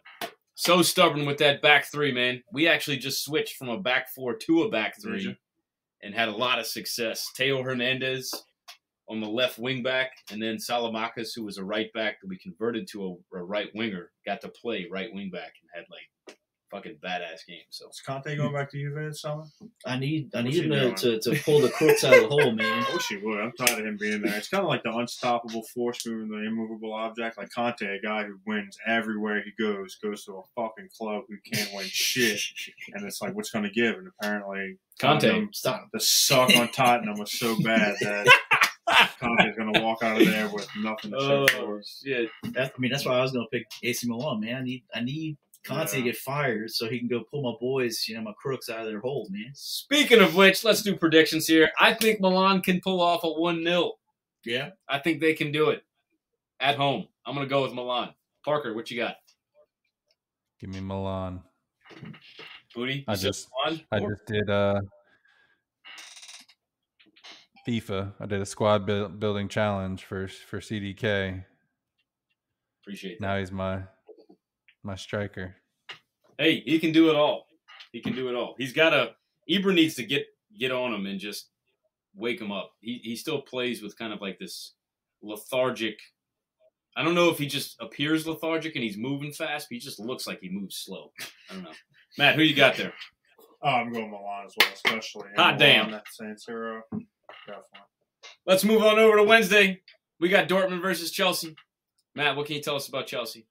So stubborn with that back three, man. We actually just switched from a back four to a back three and had a lot of success. Teo Hernandez on the left wing back, and then Salamakis, who was a right back that we converted to a right winger, got to play right wing back and had like fucking badass game. So is Conte going back to Juve this summer? I need him to pull the crooks out of the hole, man. I wish he would. I'm tired of him being there. It's kind of like the unstoppable force moving the immovable object. Like Conte, a guy who wins everywhere he goes to a fucking club who can't win shit. And it's like, what's going to give? And apparently, Conte, stop. The suck on Tottenham was so bad that Conte's going to walk out of there with nothing to show for. Shit. That's why I was going to pick AC Milan, man. I need Conte to get fired so he can go pull my boys, my crooks out of their holes, man. Speaking of which, let's do predictions here. I think Milan can pull off a 1-0. Yeah. I think they can do it at home. I'm going to go with Milan. Parker, what you got? Give me Milan. Booty? I just did FIFA. I did a squad building challenge for CDK. Appreciate that. Now he's my striker. Hey, he can do it all. He can do it all. He's got to – Ibra needs to get on him and just wake him up. He still plays with kind of like this lethargic – I don't know if he just appears lethargic and he's moving fast, but he just looks like he moves slow. I don't know. Matt, who you got there? Oh, I'm going Milan as well, especially. Hot damn. At San Siro. Definitely. Let's move on over to Wednesday. We got Dortmund versus Chelsea. Matt, what can you tell us about Chelsea?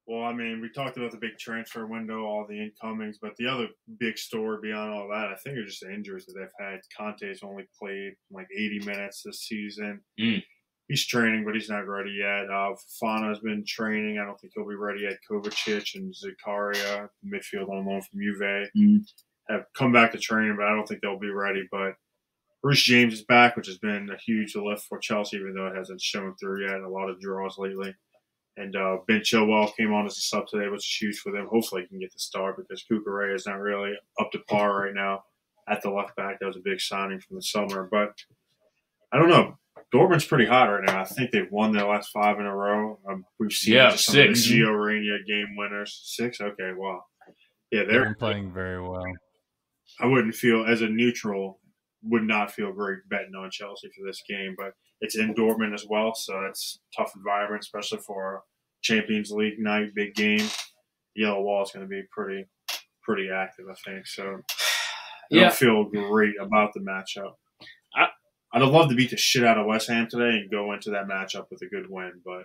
Well, I mean, we talked about the big transfer window, all the incomings, but the other big story beyond all that, I think, are just the injuries that they've had. Conte's only played like 80 minutes this season. He's training, but he's not ready yet. Fofana's been training. I don't think he'll be ready yet. Kovacic and Zakaria, midfield on loan from Juve, have come back to training, but I don't think they'll be ready. But Reece James is back, which has been a huge lift for Chelsea, even though it hasn't shown through yet. A lot of draws lately. And Ben Chilwell came on as a sub today, which is huge for them. Hopefully he can get the start because Cucurella is not really up to par right now at the left back. That was a big signing from the summer. But I don't know. Dortmund's pretty hot right now. I think they've won their last 5 in a row. We've seen some 6. of the Gio Reyna game winners. 6? Okay, wow. Yeah, they're playing very well. I wouldn't feel, as a neutral, would not feel great betting on Chelsea for this game, but it's in Dortmund as well, so it's a tough environment, especially for a Champions League night, big game. Yellow Wall is going to be pretty active, I think. So I don't feel great about the matchup. I'd have loved to beat the shit out of West Ham today and go into that matchup with a good win, but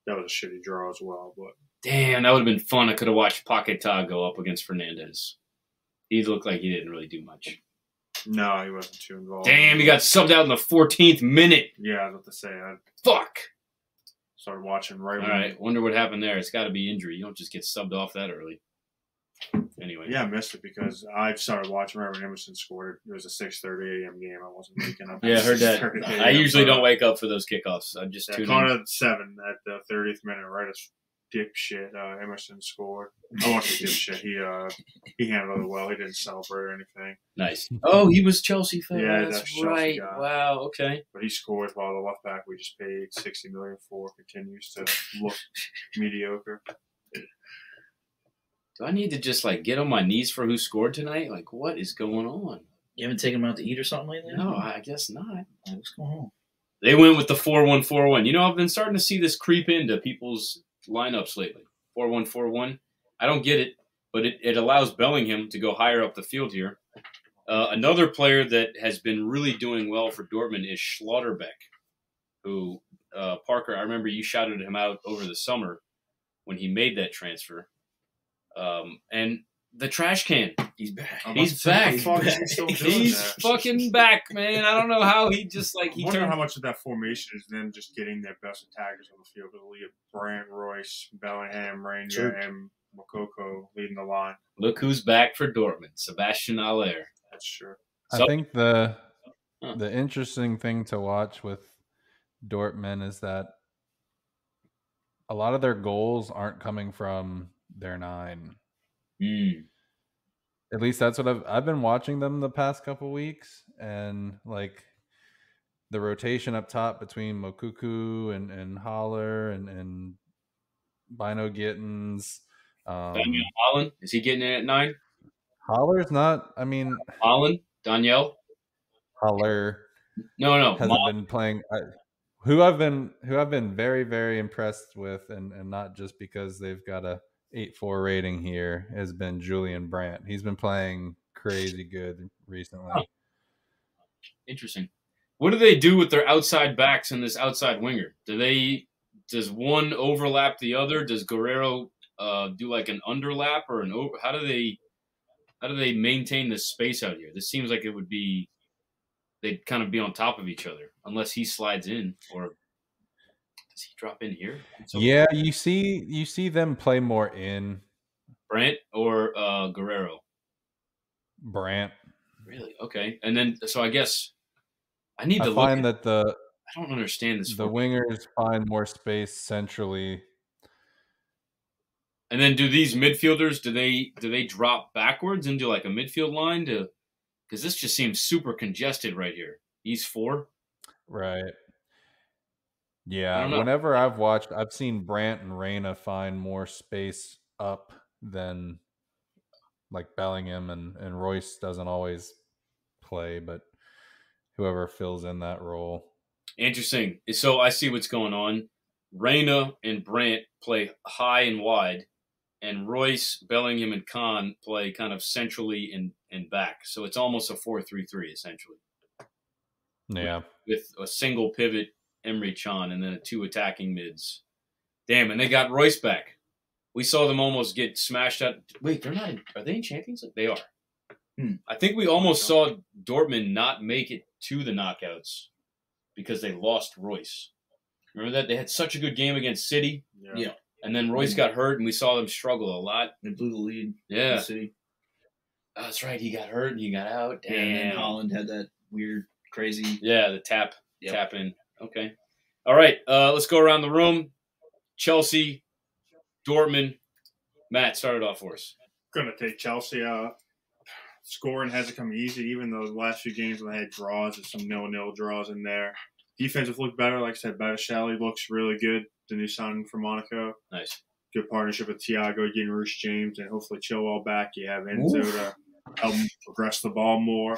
that was a shitty draw as well. But Damn, that would have been fun. I could have watched Paquetá go up against Fernandez. He looked like he didn't really do much. no, he wasn't too involved. Damn, he got subbed out in the 14th minute. Yeah, I was about to say. I Fuck. started watching right All when right, wonder what happened there. It's got to be injury. You don't just get subbed off that early. Anyway. Yeah, I missed it because I started watching right when Emerson scored. It was a 6:30 a.m. game. I wasn't waking up. Yeah, I heard that. 6:30 a.m., I usually but don't wake up for those kickoffs. I just I tune caught in. it at 7 at the 30th minute, right as dipshit Emerson scored. I want to dipshit. He handled it well. He didn't celebrate or anything. Nice. Oh, he was Chelsea fan. Yeah, that's that's Chelsea right. guy. Wow. Okay. But he scored while the left back we just paid $60 million for continues to look mediocre. Do I need to just get on my knees for who scored tonight? Like, what is going on? You haven't taken him out to eat or something lately? No, I guess not. What's going on? They went with the 4-1-4-1. You know, I've been starting to see this creep into people's lineups lately. 4-1-4-1. I don't get it, but it allows Bellingham to go higher up the field here. Another player that has been really doing well for Dortmund is Schlotterbeck, who, Parker, I remember you shouted him out over the summer when he made that transfer. And the trash can, he's back. He's back. He's fucking back, man. I don't know how he just I he wonder turned. how much of that formation is them just getting their best attackers on the field. Because we have Brandt, Royce, Bellingham, Rainier, Sure. and Mokoko leading the line. Look who's back for Dortmund, Sebastian Aller. That's true. So- I think the interesting thing to watch with Dortmund is that a lot of their goals aren't coming from their 9. Mm. At least that's what I've been watching them the past couple weeks, and the rotation up top between Mokuku and Haller and Bino Gittins. Daniel Holland, is he getting in at 9? Haller's not. I mean, Holland, Daniel. Haller No. hasn't been playing. Who I've been very, very impressed with, and not just because they've got a 8.4 rating here, has been Julian Brandt. He's been playing crazy good recently. Huh. Interesting. What do they do with their outside backs and this outside winger? Does one overlap the other? Does Guerrero do an underlap or an over? How do they maintain this space out here? This seems like it would be they'd kind of be on top of each other unless he slides in, or does he drop in here? Yeah, you see them play more in Brandt or Guerrero. Brandt. Really? Okay. And then so I guess I need to look. Find that I don't understand this. the wingers find more space centrally. And then do these midfielders do they drop backwards into a midfield line because this just seems super congested right here. These 4. Right. I Yeah. don't know. Whenever I've watched, I've seen Brandt and Reyna find more space up than Bellingham, and Royce doesn't always play, but whoever fills in that role. Interesting. So I see what's going on. Reyna and Brandt play high and wide, and Royce, Bellingham, and Kahn play kind of centrally and back. So it's almost a 4-3-3 essentially, Yeah. with a single pivot, Emre Can, and then 2 attacking mids. Damn, and they got Royce back. We saw them almost get smashed out. Wait, they're not. Are they in Champions League? They are. I think we almost saw Dortmund not make it to the knockouts because they lost Royce. Remember that? They had such a good game against City. Yeah. And then Royce got hurt, and we saw them struggle a lot. They blew the lead. Yeah. In the City. Oh, that's right. He got hurt, and he got out. Damn. And then Holland had that weird, crazy. Yeah, the tap Yep. in. Okay. All right. Let's go around the room. Chelsea, Dortmund. Matt, start it off for us. Gonna take Chelsea. Scoring hasn't come easy, even though the last few games when they had draws and some 0-0 draws in there. Defense have looked better. Like I said, Badiashile looks really good. The new signing from Monaco. Nice. Good partnership with Thiago, getting Reece James, and hopefully Chilwell back. You have Enzo to help him progress the ball more.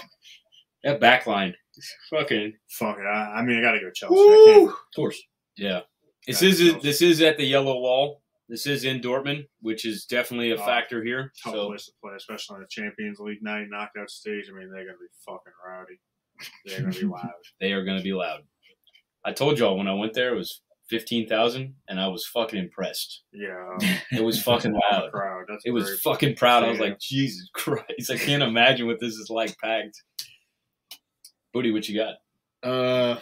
That back line. Fucking. Fuck it. I mean, I got to go Chelsea. I can't. Of course. Yeah. This is at the yellow wall. This is in Dortmund, which is definitely a factor here. Tough So place to play, especially on the Champions League night knockout stage. I mean, they're going to be fucking rowdy. They're going to be loud. They are going to be loud. I told y'all when I went there, it was 15,000, and I was fucking impressed. Yeah. It was fucking loud. Crowd. That's It was great. fucking proud. I was Yeah. like, Jesus Christ. I can't imagine what this is like packed. Booty, what you got? I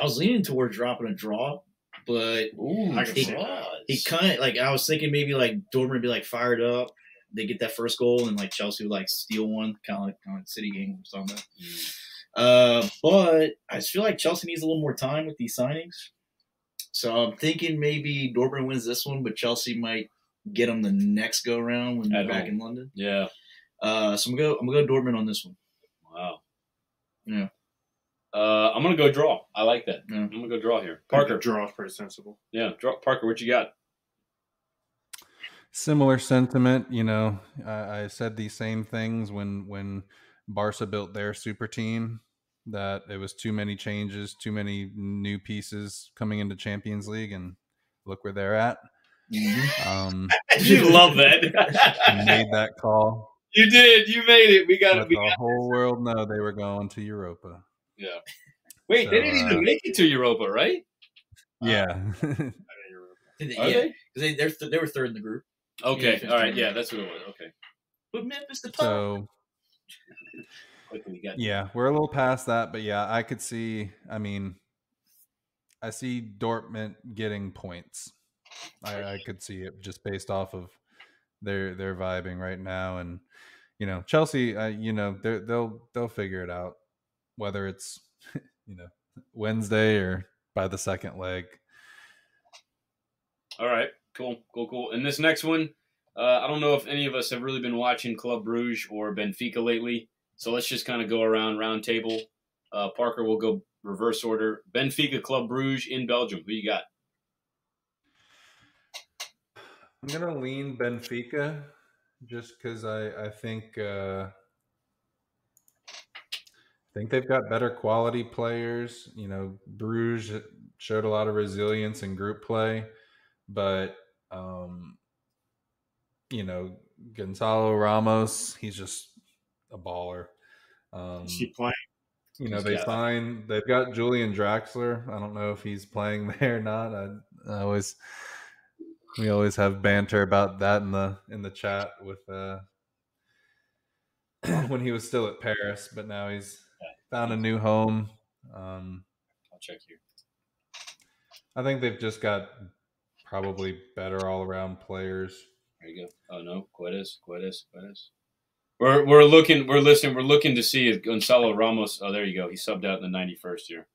was leaning towards dropping a draw, but Ooh, I can he- see that. he kind of like I was thinking maybe like Dortmund would be like fired up. They get that first goal and like Chelsea would like steal one, kind of like City game or something. But I just feel like Chelsea needs a little more time with these signings. So I'm thinking maybe Dortmund wins this one, but Chelsea might get them the next go round when they're At back home. in London. Yeah. So I'm gonna go Dortmund on this one. Wow. Yeah. I'm going to go draw. I like that. Yeah. I'm going to go draw here. Parker Parker. draw is pretty sensible. Yeah, draw. Parker, what you got? Similar sentiment, you know. I said these same things when Barca built their super team, that it was too many changes, too many new pieces coming into Champions League, and look where they're at. You love that. Made that call. You did. You made it. We got Let it. the whole world know they were going to Europa. Yeah. Wait, So, they didn't even make it to Europa, right? Yeah. I think you're right. Are Yeah, they? because they were third in the group. Okay. Yeah, All right. Yeah, that's what it was. Okay. But Memphis the top. So Quickly got. yeah, we're a little past that, but yeah, I could see. I mean, I see Dortmund getting points. I could see it just based off of their vibing right now, and you know, Chelsea. You know, they'll figure it out, whether it's you know Wednesday or by the second leg. All right. Cool. And this next one, I don't know if any of us have really been watching Club Brugge or Benfica lately, so let's just kind of go around round table. Parker will go reverse order. Benfica, Club Brugge in Belgium. Who you got? I'm gonna lean Benfica, just because I think they've got better quality players. You know, Bruges showed a lot of resilience in group play, but you know, Gonzalo Ramos, he's just a baller. Is he playing? You know, Yeah. they've got Julian Draxler. I don't know if he's playing there or not. We always have banter about that in the chat with when he was still at Paris, but now he's found a new home. I'll check here. I think they've just got probably better all around players. There you go. Oh no, Guedes. We're looking to see if Gonzalo Ramos. Oh, there you go. He subbed out in the 91st here,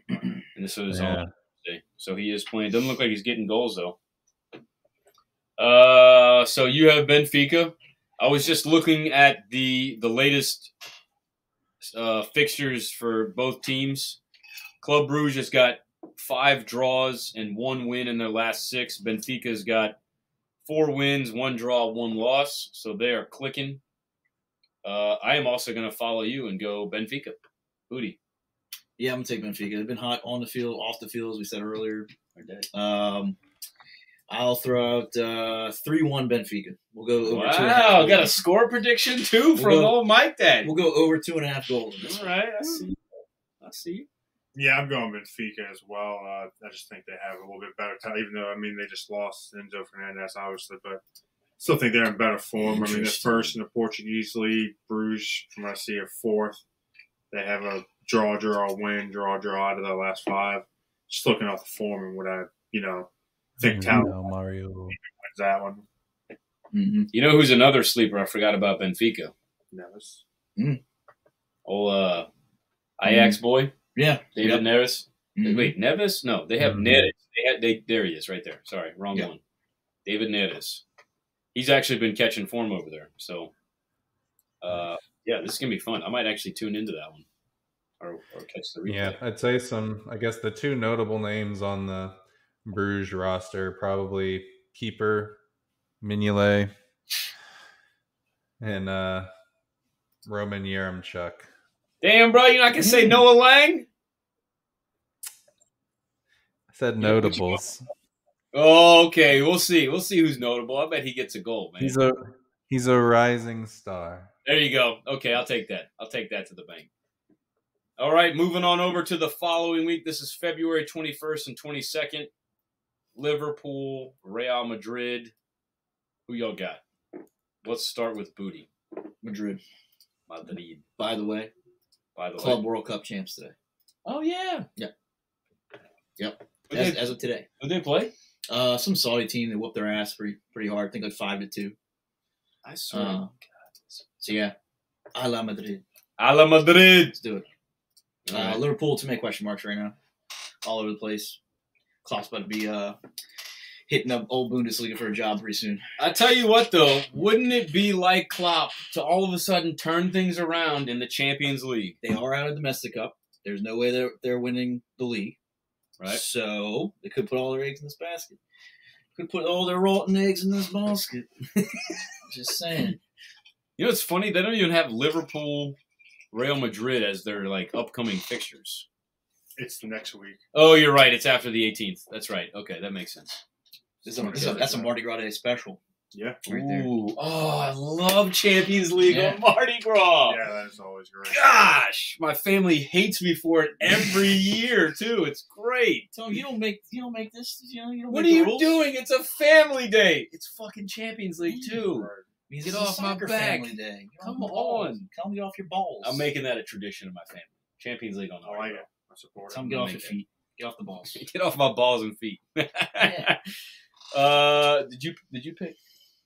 and this was all day. So he is playing. Doesn't look like he's getting goals though. So you have Benfica. I was just looking at the latest fixtures for both teams. Club Brugge has got 5 draws and 1 win in their last 6. Benfica's got 4 wins, 1 draw, 1 loss. So they are clicking. I am also going to follow you and go Benfica. Booty. Yeah, I'm gonna take Benfica. They've been hot on the field, off the field, as we said earlier. I'll throw out 3-1 Benfica. We'll go over 2.5 Wow, goals. got a score prediction too from We'll go- old Mike Dad. We'll go over 2.5 goals. in this All one. right, I see. Yeah, I'm going Benfica as well. I just think they have a little bit better talent, even though, I mean, they just lost Enzo Fernandez, obviously, but still think they're in better form. I mean, they're Interesting. first in the Portuguese league. Bruges, from what I see, are 4th. They have a draw, win, draw out of their last 5. Just looking off the form and what I, think talent You know, Mario. wins that one. Mm-hmm. You know who's another sleeper I forgot about Benfica? Neves. Old Ajax boy, Yeah. David Neres. Mhm. Wait, Neves? No, they have Mhm. Neres. There he is, right there. Sorry, wrong Yeah. one. David Neres. He's actually been catching form over there. So, yeah, this is gonna be fun. I might actually tune into that one or catch the replay. Yeah, I'd say I guess the 2 notable names on the Bruges roster, probably keeper Mignolet and Roman Yaremchuk. Damn, bro, you're not gonna say Noah Lang? I said Yeah, what you notables. Oh, okay, we'll see. We'll see who's notable. I bet he gets a goal, man. He's a rising star. There you go. Okay, I'll take that. I'll take that to the bank. All right, moving on over to the following week. This is February 21st and 22nd. Liverpool, Real Madrid. Who y'all got? Let's start with Booty. Madrid. Madrid. By the way, Club World Cup champs today. Oh, yeah. Yep. Who As of today. Who they play? Some Saudi team that whooped their ass pretty hard. I think like 5-2. I saw. So yeah, a la Madrid. A la Madrid. Let's do it. All right. Liverpool, too many question marks right now, all over the place. Klopp's about to be hitting up old Bundesliga for a job pretty soon. I tell you what, though, wouldn't it be like Klopp to all of a sudden turn things around in the Champions League? They are out of the Domestic Cup. There's no way they're winning the league. Right. So they could put all their eggs in this basket. Could put all their rotten eggs in this basket. Just saying. You know, it's funny. They don't even have Liverpool, Real Madrid as their like upcoming fixtures. It's the next week. Oh, you're right. It's after the 18th. That's right. Okay, that makes sense. That's a Mardi Gras Day special. Yeah. Right there. Ooh. Oh, I love Champions League Yeah. on Mardi Gras. Yeah, that is always great. Gosh, my family hates me for it every year too. It's great. So you don't make this. You don't What are make the you rules? doing? It's a family day. It's fucking Champions League too. Right. Means Get it's a off my soccer back. family day. Get Come off your balls. on. Come get off your balls. I'm making that a tradition in my family. Champions League on I like Mardi it. I support it. Come get off your feet. Get off the balls. Gras. Get off my balls and feet. Yeah. Did you pick?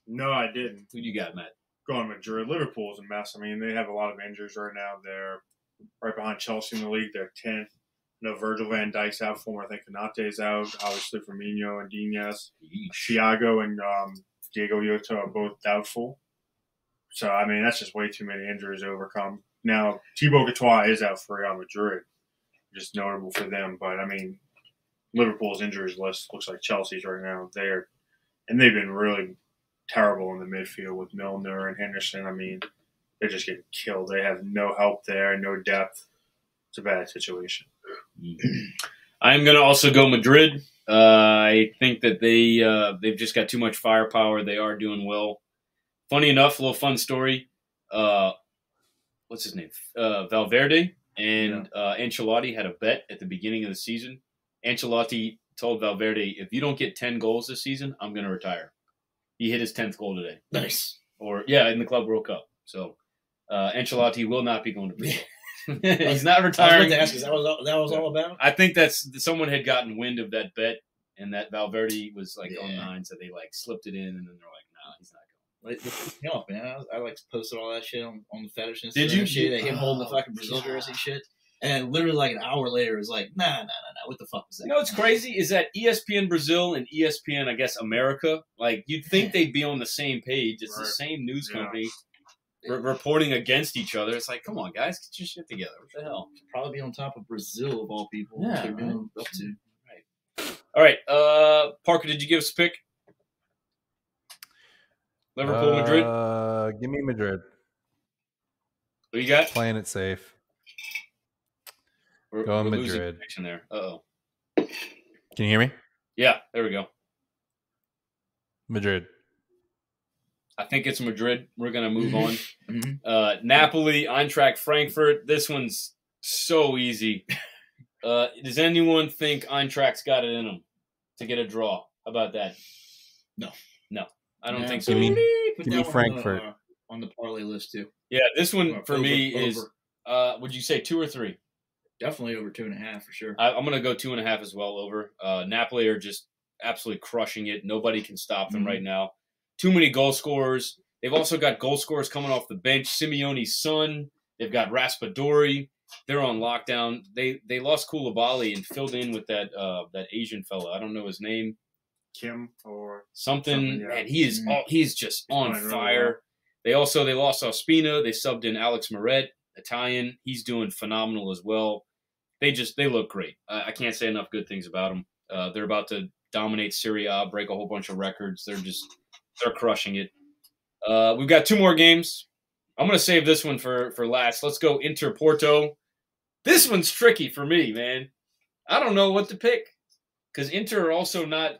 No, I didn't. Who you got, Matt? Going Madrid. Liverpool's a mess. I mean, they have a lot of injuries right now. They're right behind Chelsea in the league. They're 10th. No, Virgil van Dijk's out for them. I think Konate's out. Obviously, Firmino and Diaz. Thiago and Diego Jota are both doubtful. So, I mean, that's just way too many injuries to overcome. Now, Thibaut Courtois is out for Real Madrid. Just notable for them. But, I mean, Liverpool's injuries list looks like Chelsea's right now. And they've been really terrible in the midfield with Milner and Henderson. I mean, they're just getting killed. They have no help there, no depth. It's a bad situation. I'm going to also go Madrid. I think that they've just got too much firepower. They are doing well. Funny enough, a little fun story. What's his name? Valverde and Ancelotti had a bet at the beginning of the season. Ancelotti told Valverde, if you don't get 10 goals this season, I'm going to retire. He hit his 10th goal today. Nice. In the Club World Cup. So Ancelotti will not be going to Brazil. He's not retiring. I was about to ask, is that was all about? I think someone had gotten wind of that bet, and that Valverde was like 09, so they like slipped it in, and then they're like, "No, he's not going." You know, man, I like posted all that shit on the fetish and Did you? shit? Him holding the fucking Brazil jersey shit, and literally like an hour later, it was like, nah. What the fuck was that? You know what's crazy is that ESPN Brazil and ESPN, I guess, America, like you'd think they'd be on the same page. It's the same news company. Reporting against each other. It's like, come on, guys, get your shit together. What the hell? Probably be on top of Brazil of all people. Yeah, what they're doing up to. Right. All right, Parker, did you give us a pick? Liverpool, Madrid. Give me Madrid. Who you got? Playing it safe. We're Going losing Madrid. connection there. Uh-oh. Can you hear me? Yeah, there we go. Madrid. I think it's Madrid. We're going to move on. Mm-hmm. Napoli, Eintracht Frankfurt. This one's so easy. Does anyone think Eintracht's got it in them to get a draw? How about that? No. I don't think so. Give me Put that one Frankfurt. on the parlay list too. Yeah, this one for me Over. is, would you say 2 or 3? Definitely over 2.5 for sure. I'm going to go 2.5 as well over. Napoli are just absolutely crushing it. Nobody can stop them right now. Too many goal scorers. They've also got goal scorers coming off the bench. Simeone's son. They've got Raspadori. They're on lockdown. They lost Koulibaly and filled in with that Asian fella. I don't know his name. Kim or Something. yeah. Man, he's just on playing really fire. They lost Ospina. They subbed in Alex Moret, Italian. He's doing phenomenal as well. They look great. I can't say enough good things about them. They're about to dominate Serie A, break a whole bunch of records. They're crushing it. We've got 2 more games. I'm going to save this one for last. Let's go Inter Porto. This one's tricky for me, man. I don't know what to pick because Inter are also not.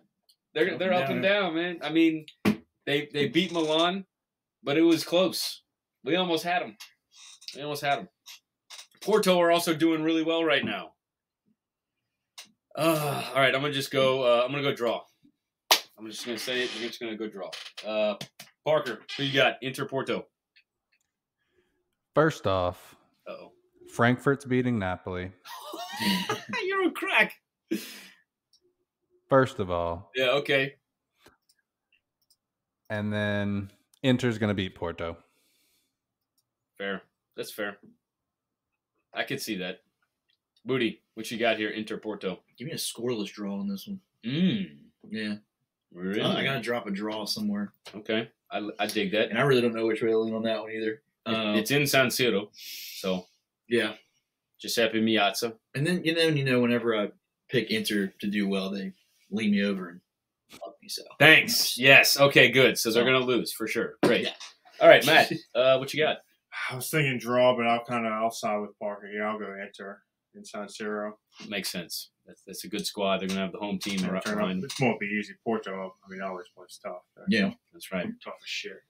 They're up and down, man. I mean, they beat Milan, but it was close. We almost had them. Porto are also doing really well right now. All right, I'm gonna just go. I'm gonna go draw. I'm just gonna say it. I'm just gonna go draw. Parker, who you got? Inter Porto. First off, Uh-oh. Frankfurt's beating Napoli. You're a crack. First of all. Yeah. Okay. And then Inter's going to beat Porto. Fair. That's fair. I could see that. Booty, what you got here? Inter Porto. Give me a scoreless draw on this one. Yeah. Really? I got to drop a draw somewhere. Okay. I dig that. And I really don't know which way to lean on that one either. It's in San Siro, so yeah. Giuseppe Miazza. And then whenever I pick Inter to do well, they lean me over and fuck me. So thanks. Yes. Okay. Good. So they're gonna lose for sure. Great. Yeah. All right, Matt. What you got? I was thinking draw, but I'll side with Parker. Yeah, I'll go Inter in San Siro. Makes sense. That's a good squad. They're gonna have the home team behind. This won't be easy. Porto, I mean, always plays tough. Yeah, that's right. Tough as shit.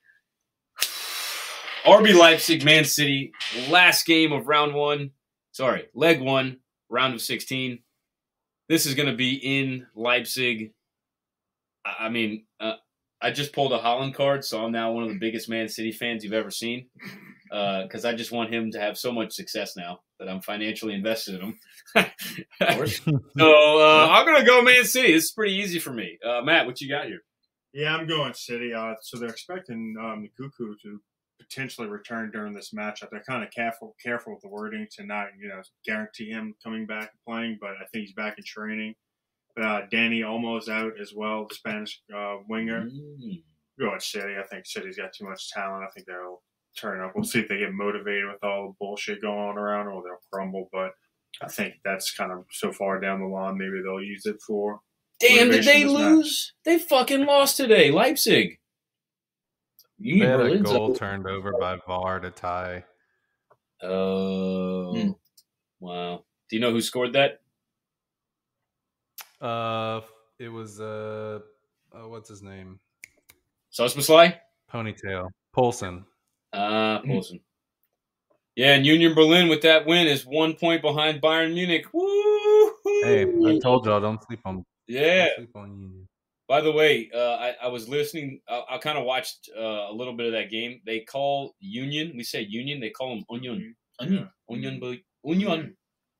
RB Leipzig, Man City, last game of leg one, round of 16. This is going to be in Leipzig. I mean, I just pulled a Holland card, so I'm now one of the biggest Man City fans you've ever seen because I just want him to have so much success now that I'm financially invested in him. Of course. So I'm going to go Man City. This is pretty easy for me. Matt, what you got here? Yeah, I'm going City. So they're expecting Nkuku to potentially return during this matchup. They're kind of careful with the wording to not, guarantee him coming back and playing, but I think he's back in training. Danny Olmo's out as well, the Spanish winger. Going City. I think City's got too much talent. I think they'll turn up. We'll see if they get motivated with all the bullshit going on around or they'll crumble, but I think that's kind of so far down the line. Maybe they'll use it for Damn, did they lose? They fucking lost today. Leipzig. They had a goal turned over by VAR to tie. Oh, wow. Do you know who scored that? It was what's his name? Sosboslai? Ponytail. Poulsen. Poulsen. Yeah, and Union Berlin with that win is 1 point behind Bayern Munich. Woo! Hey, I told y'all don't sleep on. Yeah. Don't sleep on Union. By the way, I was listening. I kind of watched a little bit of that game. They call Union. We say Union. They call them Onion. Onion. Onion.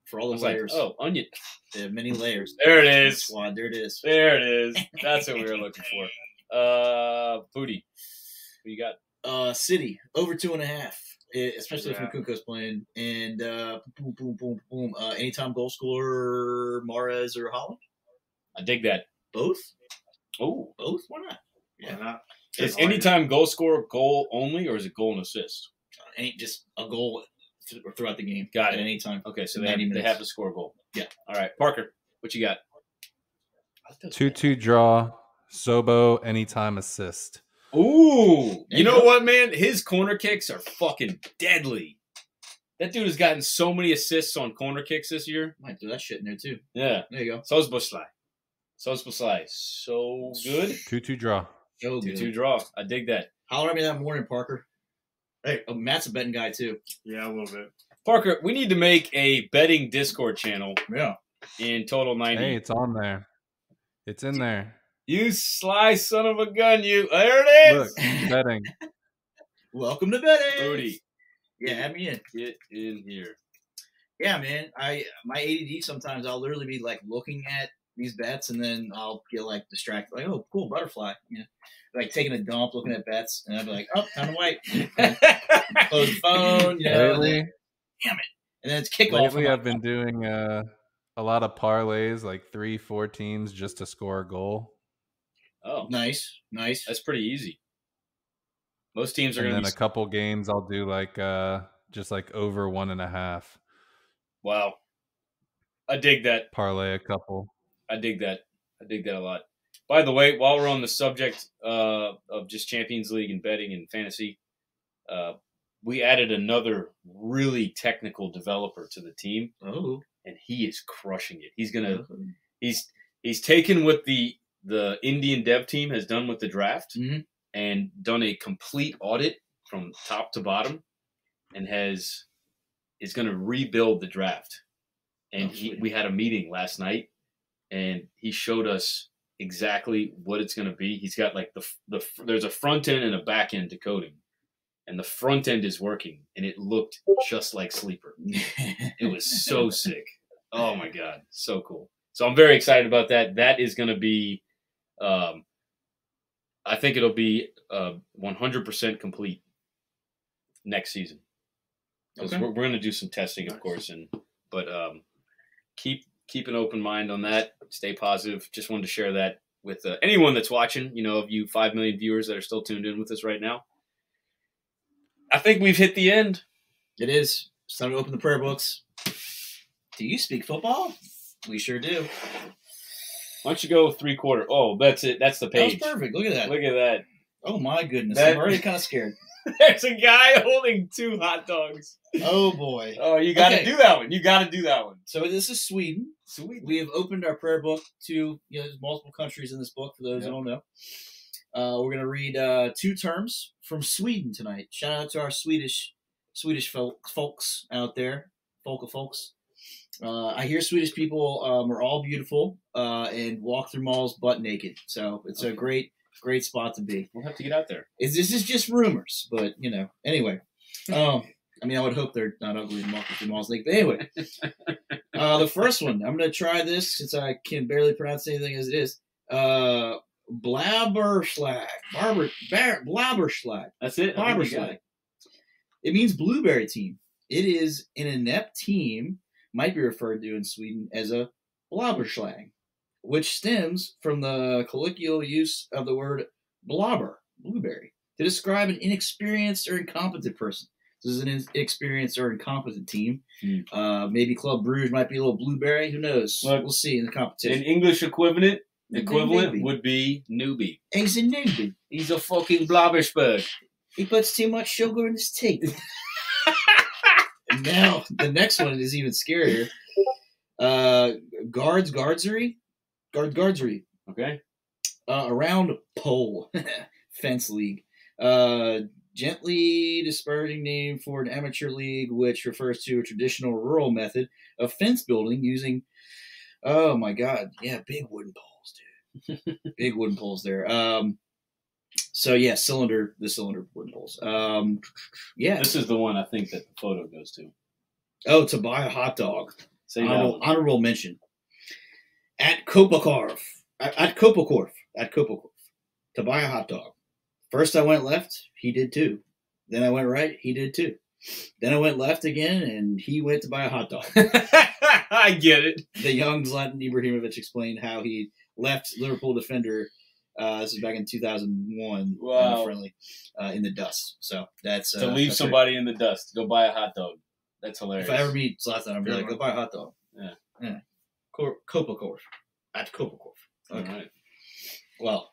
For all the layers. Like, onion. They have many layers. There it is. Squad. There it is. There it is. That's what we were looking for. Booty. What you got? City over 2.5. Especially if Nkunku's playing. And boom. Anytime goal scorer, Mahrez or Holland. I dig that. Both? Oh, both? Why not? Yeah, not. Is anytime goal scorer goal only, or is it goal and assist? Ain't just a goal throughout the game. Got it. At any time. Okay, so they have to score a goal. Yeah. All right, Parker, what you got? 2-2 draw. Sobo anytime assist. Ooh, you know what, man? His corner kicks are fucking deadly. That dude has gotten so many assists on corner kicks this year. Might do that shit in there too. Yeah. There you go. Sosboslai. So good. 2-2 draw. So 2-2 draw. I dig that. Holler at me that morning, Parker. Hey, Matt's a betting guy too. Yeah, a little bit. Parker, we need to make a betting Discord channel. Yeah. In Total 90. Hey, it's on there. It's in there. You sly son of a gun, you. There it is. Look, betting. Welcome to betting. Booty. Yeah, have me in. Get in here. Yeah, man. My ADD sometimes I'll literally be like looking at these bets and then I'll get like distracted. Like, oh, cool, butterfly. Like taking a dump, looking at bets, and I'll be like, oh, time to wait. Close the phone. Lately, damn it. And then it's kickoff. Lately, I've been doing a lot of parlays, like 3-4 teams just to score a goal. Oh, nice. That's pretty easy. Most teams are going to be. And then a couple games, I'll do like just like over 1.5. Wow, I dig that. Parlay a couple. I dig that a lot. By the way, while we're on the subject of just Champions League and betting and fantasy, we added another really technical developer to the team. Oh, and he is crushing it. He's taken what the Indian dev team has done with the draft and done a complete audit from top to bottom, and is is going to rebuild the draft. And we had a meeting last night, and he showed us exactly what it's going to be. He's got like there's a front end and a back end to coding, and the front end is working, and it looked just like Sleeper. It was so sick. Oh my God, so cool. So I'm very excited about that. That is going to be, I think it'll be 100% complete next season. Because we're going to do some testing, of course, but keep an open mind on that. Stay positive. Just wanted to share that with anyone that's watching. You know, of you 5 million viewers that are still tuned in with us right now. I think we've hit the end. It is. It's time to open the prayer books. Do you speak football? We sure do. Why don't you go 3/4? Oh, that's it. That's the page. That was perfect. Look at that. Look at that. Oh, my goodness. I'm already kind of scared. There's a guy holding 2 hot dogs. Oh, boy. Oh, you got to do that one. You got to do that one. So this is Sweden. We have opened our prayer book to, there's multiple countries in this book, for those who don't know. We're going to read 2 terms from Sweden tonight. Shout out to our Swedish folks out there. Folks. I hear Swedish people are all beautiful and walk through malls butt naked. So it's a great spot to be. We'll have to get out there. This is just rumors, but, anyway. I mean, I would hope they're not ugly and walking through malls naked. But anyway, the first one, I'm going to try this since I can barely pronounce anything as it is. Blabberschlag. Blabberschlag. That's it. Blabberschlag. It means blueberry team. It is an inept team, might be referred to in Sweden as a blabberschlag, which stems from the colloquial use of the word blobber, blueberry, to describe an inexperienced or incompetent person. This is an inexperienced or incompetent team. Maybe Club Brugge might be a little blueberry. Who knows? We'll see in the competition. An English equivalent would be newbie. He's a newbie. He's a fucking blobberspud. He puts too much sugar in his tea. And now, the next one is even scarier. Guardsry. Okay. Around pole. Fence league. Gently disparaging name for an amateur league, which refers to a traditional rural method of fence building using, oh my God, big wooden poles, dude. Big wooden poles there. So yeah, the cylinder wooden poles. This is the one I think that the photo goes to. Oh, to buy a hot dog. Honorable mention. At Kopakorf. To buy a hot dog. First I went left, he did too. Then I went right, he did too. Then I went left again, and he went to buy a hot dog. I get it. The young Zlatan Ibrahimovic explained how he left Liverpool defender, this was back in 2001, friendly, in the dust. So that's to leave somebody in the dust to go buy a hot dog. That's hilarious. If I ever meet Zlatan, I'll be like, go buy a hot dog. Yeah. Kopakorf. At Kopakorf. Okay. All right. Well,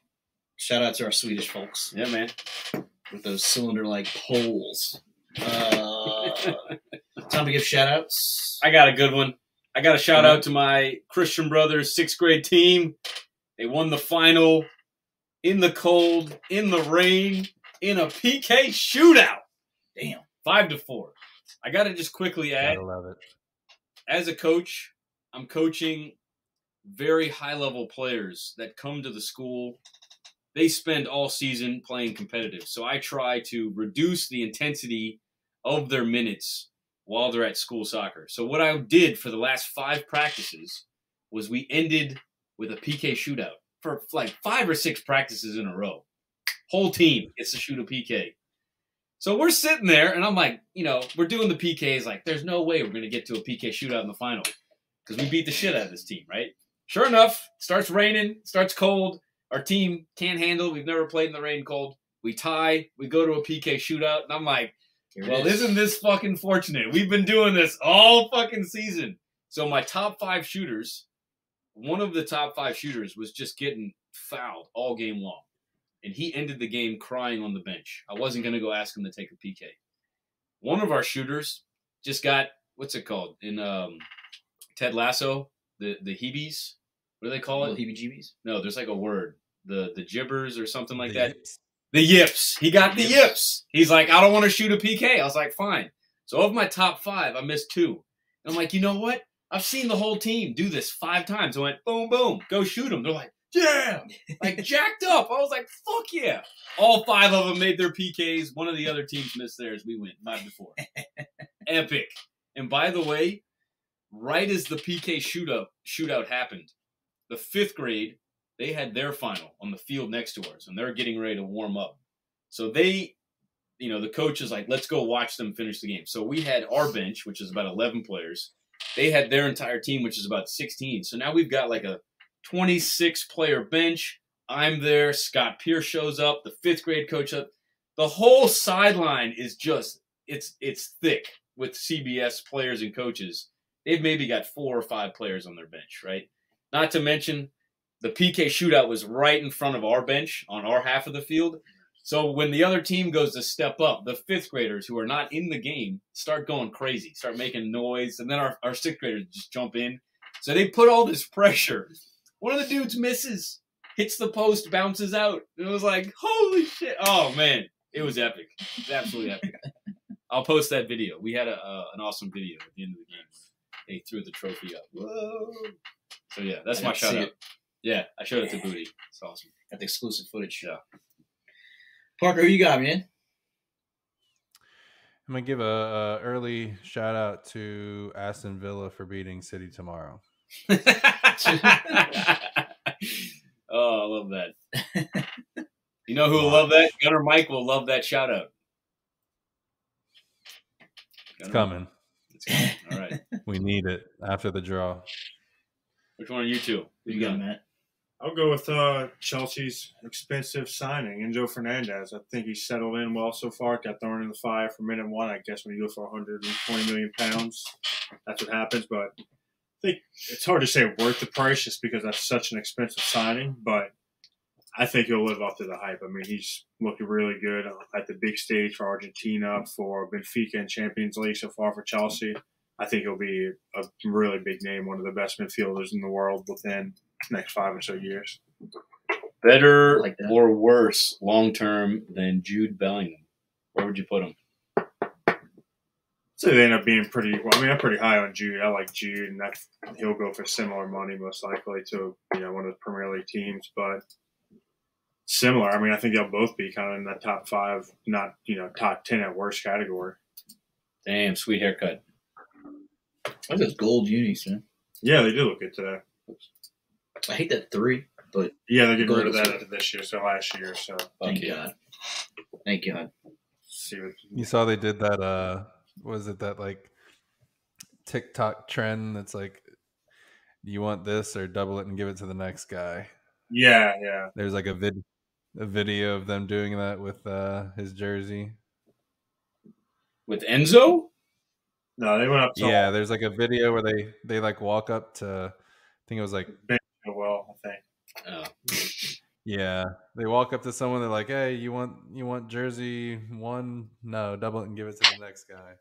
shout out to our Swedish folks. Yeah, man. With those cylinder-like poles. Time to give shout-outs. I got a good one. I got a shout-out to my Christian Brothers 6th grade team. They won the final in the cold, in the rain, in a PK shootout. Damn. 5-4. I got to just quickly add, Gotta love it. As a coach, I'm coaching very high-level players that come to the school. They spend all season playing competitive. So I try to reduce the intensity of their minutes while they're at school soccer. So what I did for the last 5 practices was we ended with a PK shootout for like 5 or 6 practices in a row. Whole team gets to shoot a PK. So we're sitting there, and I'm like, we're doing the PKs. Like, there's no way we're going to get to a PK shootout in the final because we beat the shit out of this team, right? Sure enough, starts raining, starts cold. Our team can't handle it. We've never played in the rain cold. We tie. We go to a PK shootout. And I'm like, well, isn't this fucking fortunate? We've been doing this all fucking season. So my top 5 shooters, one of the top 5 shooters was just getting fouled all game long. And he ended the game crying on the bench. I wasn't going to go ask him to take a PK. One of our shooters just got, what's it called? In Ted Lasso, the heebies. What do they call it? Heebie-jeebies? No, there's like a word. The gibbers or something like The that. yips. The yips. He got the yips. He's like, I don't want to shoot a PK. I was like, fine. So of my top 5, I missed 2. And I'm like, you know what? I've seen the whole team do this 5 times. I went, boom, boom, go shoot them. They're like, yeah, like jacked up. I was like, fuck yeah. All 5 of them made their PKs. One of the other teams missed theirs. We win 5-4. Epic. And by the way, right as the PK shootout happened, the 5th grade, they had their final on the field next to ours, and they're getting ready to warm up. So they, the coach is like, let's go watch them finish the game. So we had our bench, which is about 11 players. They had their entire team, which is about 16. So now we've got like a 26-player bench. I'm there. Scott Pierce shows up. The 5th grade coach up. The whole sideline is just it's thick with CBS players and coaches. They've maybe got 4 or 5 players on their bench, right? Not to mention the PK shootout was right in front of our bench on our half of the field. So when the other team goes to step up, the 5th graders who are not in the game start going crazy, start making noise, and then our 6th graders just jump in. So they put all this pressure. One of the dudes misses, hits the post, bounces out. And it was like, holy shit. Oh, man. It was epic. It was absolutely epic. I'll post that video. We had an awesome video at the end of the game. They threw the trophy up. Whoa. So, yeah, that's my shout-out. Yeah, I showed it to Booty. It's awesome. Got the exclusive footage. Yeah. Parker, who you got, man? I'm going to give a early shout-out to Aston Villa for beating City tomorrow. Oh, I love that. You know who will love that? Gunner Mike will love that shout out. It's coming. It's coming. All right. We need it after the draw. Which one are you two? Who you got, Matt? I'll go with Chelsea's expensive signing, Enzo Fernandez. I think he's settled in well so far. Got thrown in the fire for minute 1. I guess when you go for 120 million pounds, that's what happens. But I think it's hard to say worth the price just because that's such an expensive signing. But I think he'll live up to the hype. I mean, he's looking really good at the big stage for Argentina, for Benfica and Champions League so far for Chelsea. I think he'll be a really big name, one of the best midfielders in the world within the next 5 or so years. Better like or worse long-term than Jude Bellingham? Where would you put him? So they end up being pretty – well, I mean, I'm pretty high on Jude. I like Jude, and he'll go for similar money most likely to one of the Premier League teams. But similar. I mean, I think they'll both be kind of in the top 5, not top 10 at worst category. Damn, sweet haircut. I like those gold unis, man. Yeah, they do look good today. I hate that 3, but yeah, they're getting rid of that after this year, so last year. So thank God. Thank God. See what You saw they did that. Was it that like TikTok trend that's like, you want this or double it and give it to the next guy? Yeah. There's like a video of them doing that with his jersey. With Enzo? No, they went up to Yeah, there's like a video where they like walk up to, I think it was like well, I think. Oh. Yeah, they walk up to someone. They're like, "Hey, you want jersey 1? No, double it and give it to the next guy."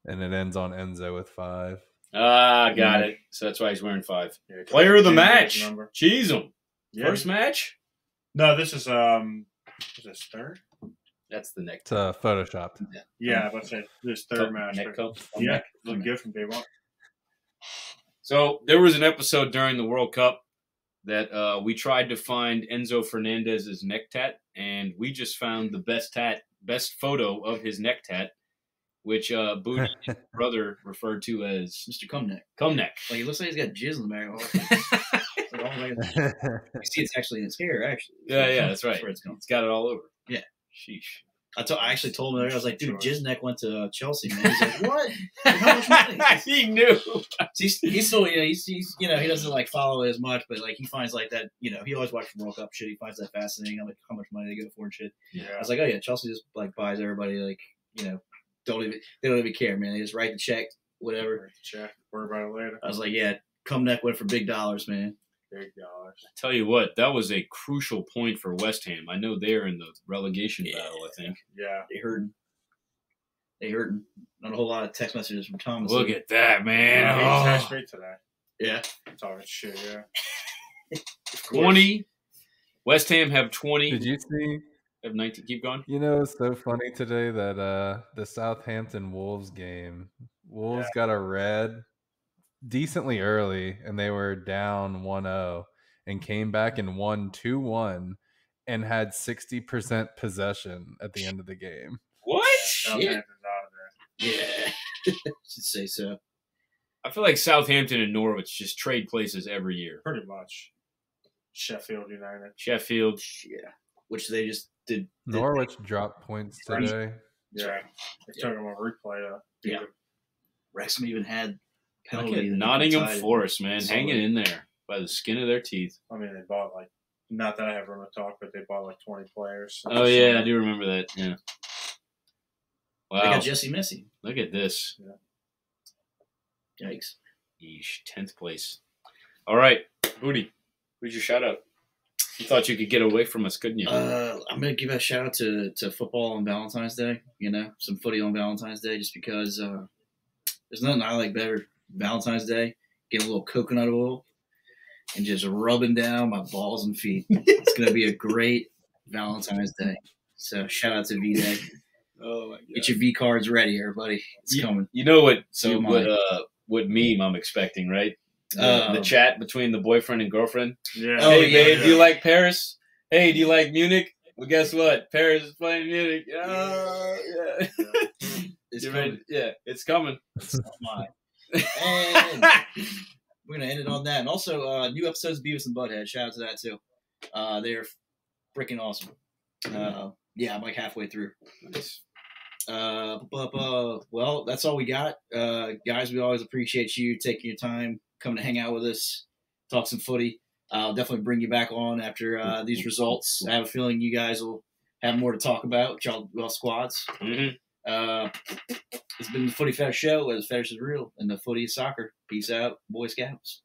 And it ends on Enzo with 5. Ah, got it. So that's why he's wearing 5. Yeah, Player of the match. number. Cheese him. Yeah. First match? No, this is this third? That's the neck. It's photoshopped. Yeah, let's say this third match. Neck coat. Yeah, look good from day one. So there was an episode during the World Cup that we tried to find Enzo Fernandez's neck tat, and we just found the best photo of his neck tat, which Booty's brother referred to as Mr. Cumneck. Cumneck. Like, it looks like he's got jizz in the back. You see, it's actually in his hair, actually. Yeah, that's right. That's where it's going. He's got it all over. Yeah. Sheesh. I actually told him, I was like, dude, Jizneck went to Chelsea, man. He's like, what? Like, how much money? He knew. He's still, he's he doesn't like follow it as much, but like he finds like that, he always watches World Cup shit. He finds that fascinating. I'm like, how much money they get for and shit. Yeah. I was like, oh yeah, Chelsea just like buys everybody, like, they don't even care, man. They just write the check, whatever. Check. Worry about it later. I was like, yeah, Cumneck went for big dollars, man. Big dollars. I tell you what, that was a crucial point for West Ham. I know they're in the relegation battle, I think. Yeah. They hurting. Not a whole lot of text messages from Thomas. Look at that, man. Yeah, he Oh. was straight today. Yeah. Talking shit, yeah. 20. West Ham have 20. Did you see? Have 19. Keep going. You know, it's so funny today that the Southampton Wolves game, Wolves got a red decently early, and they were down 1-0 and came back and won 2-1 and had 60% possession at the end of the game. What? Southampton's out of there. Yeah. Should say so. I feel like Southampton and Norwich just trade places every year. Pretty much. Sheffield United. Sheffield. Yeah. Which they just did. Norwich dropped points today. Yeah. They took them on replay. Yeah. Wrexham even had Look penalty. at that they Nottingham decided. Forest, man, So, hanging in there by the skin of their teeth. I mean, they bought like, not that I have room to talk, but they bought like 20 players. Oh, yeah, I do remember that. Yeah. They Wow. got Jesse Messi. Look at this. Yikes. Yeesh, 10th place. All right, Udi, who's your shout out? You thought you could get away from us, couldn't you? I'm going to give a shout out to football on Valentine's Day. You know, some footy on Valentine's Day just because there's nothing I like better Valentine's Day. Getting a little coconut oil and just rubbing down my balls and feet. It's going to be a great Valentine's Day. So shout out to V-Day. Oh, my God. Get your V cards ready, everybody. It's coming. You know what? So You might. what meme I'm expecting, right? The chat between the boyfriend and girlfriend. Yeah. Oh, Hey, yeah. babe, do you like Paris? Hey, do you like Munich? Well, guess what? Paris is playing Munich. Oh, yeah. It's You coming. ready? Yeah, it's coming. It's mine. And we're going to end it on that. And also, new episodes of Beavis and Butthead. Shout out to that, too. They're freaking awesome. Yeah, I'm like halfway through. Nice. Well, that's all we got. Guys, we always appreciate you taking your time, coming to hang out with us, talk some footy. I'll definitely bring you back on after these results. I have a feeling you guys will have more to talk about, y'all squads. Mm-hmm. It's been the Footy Fetish Show, where the fetish is real and the footy is soccer. Peace out, Boy Scouts.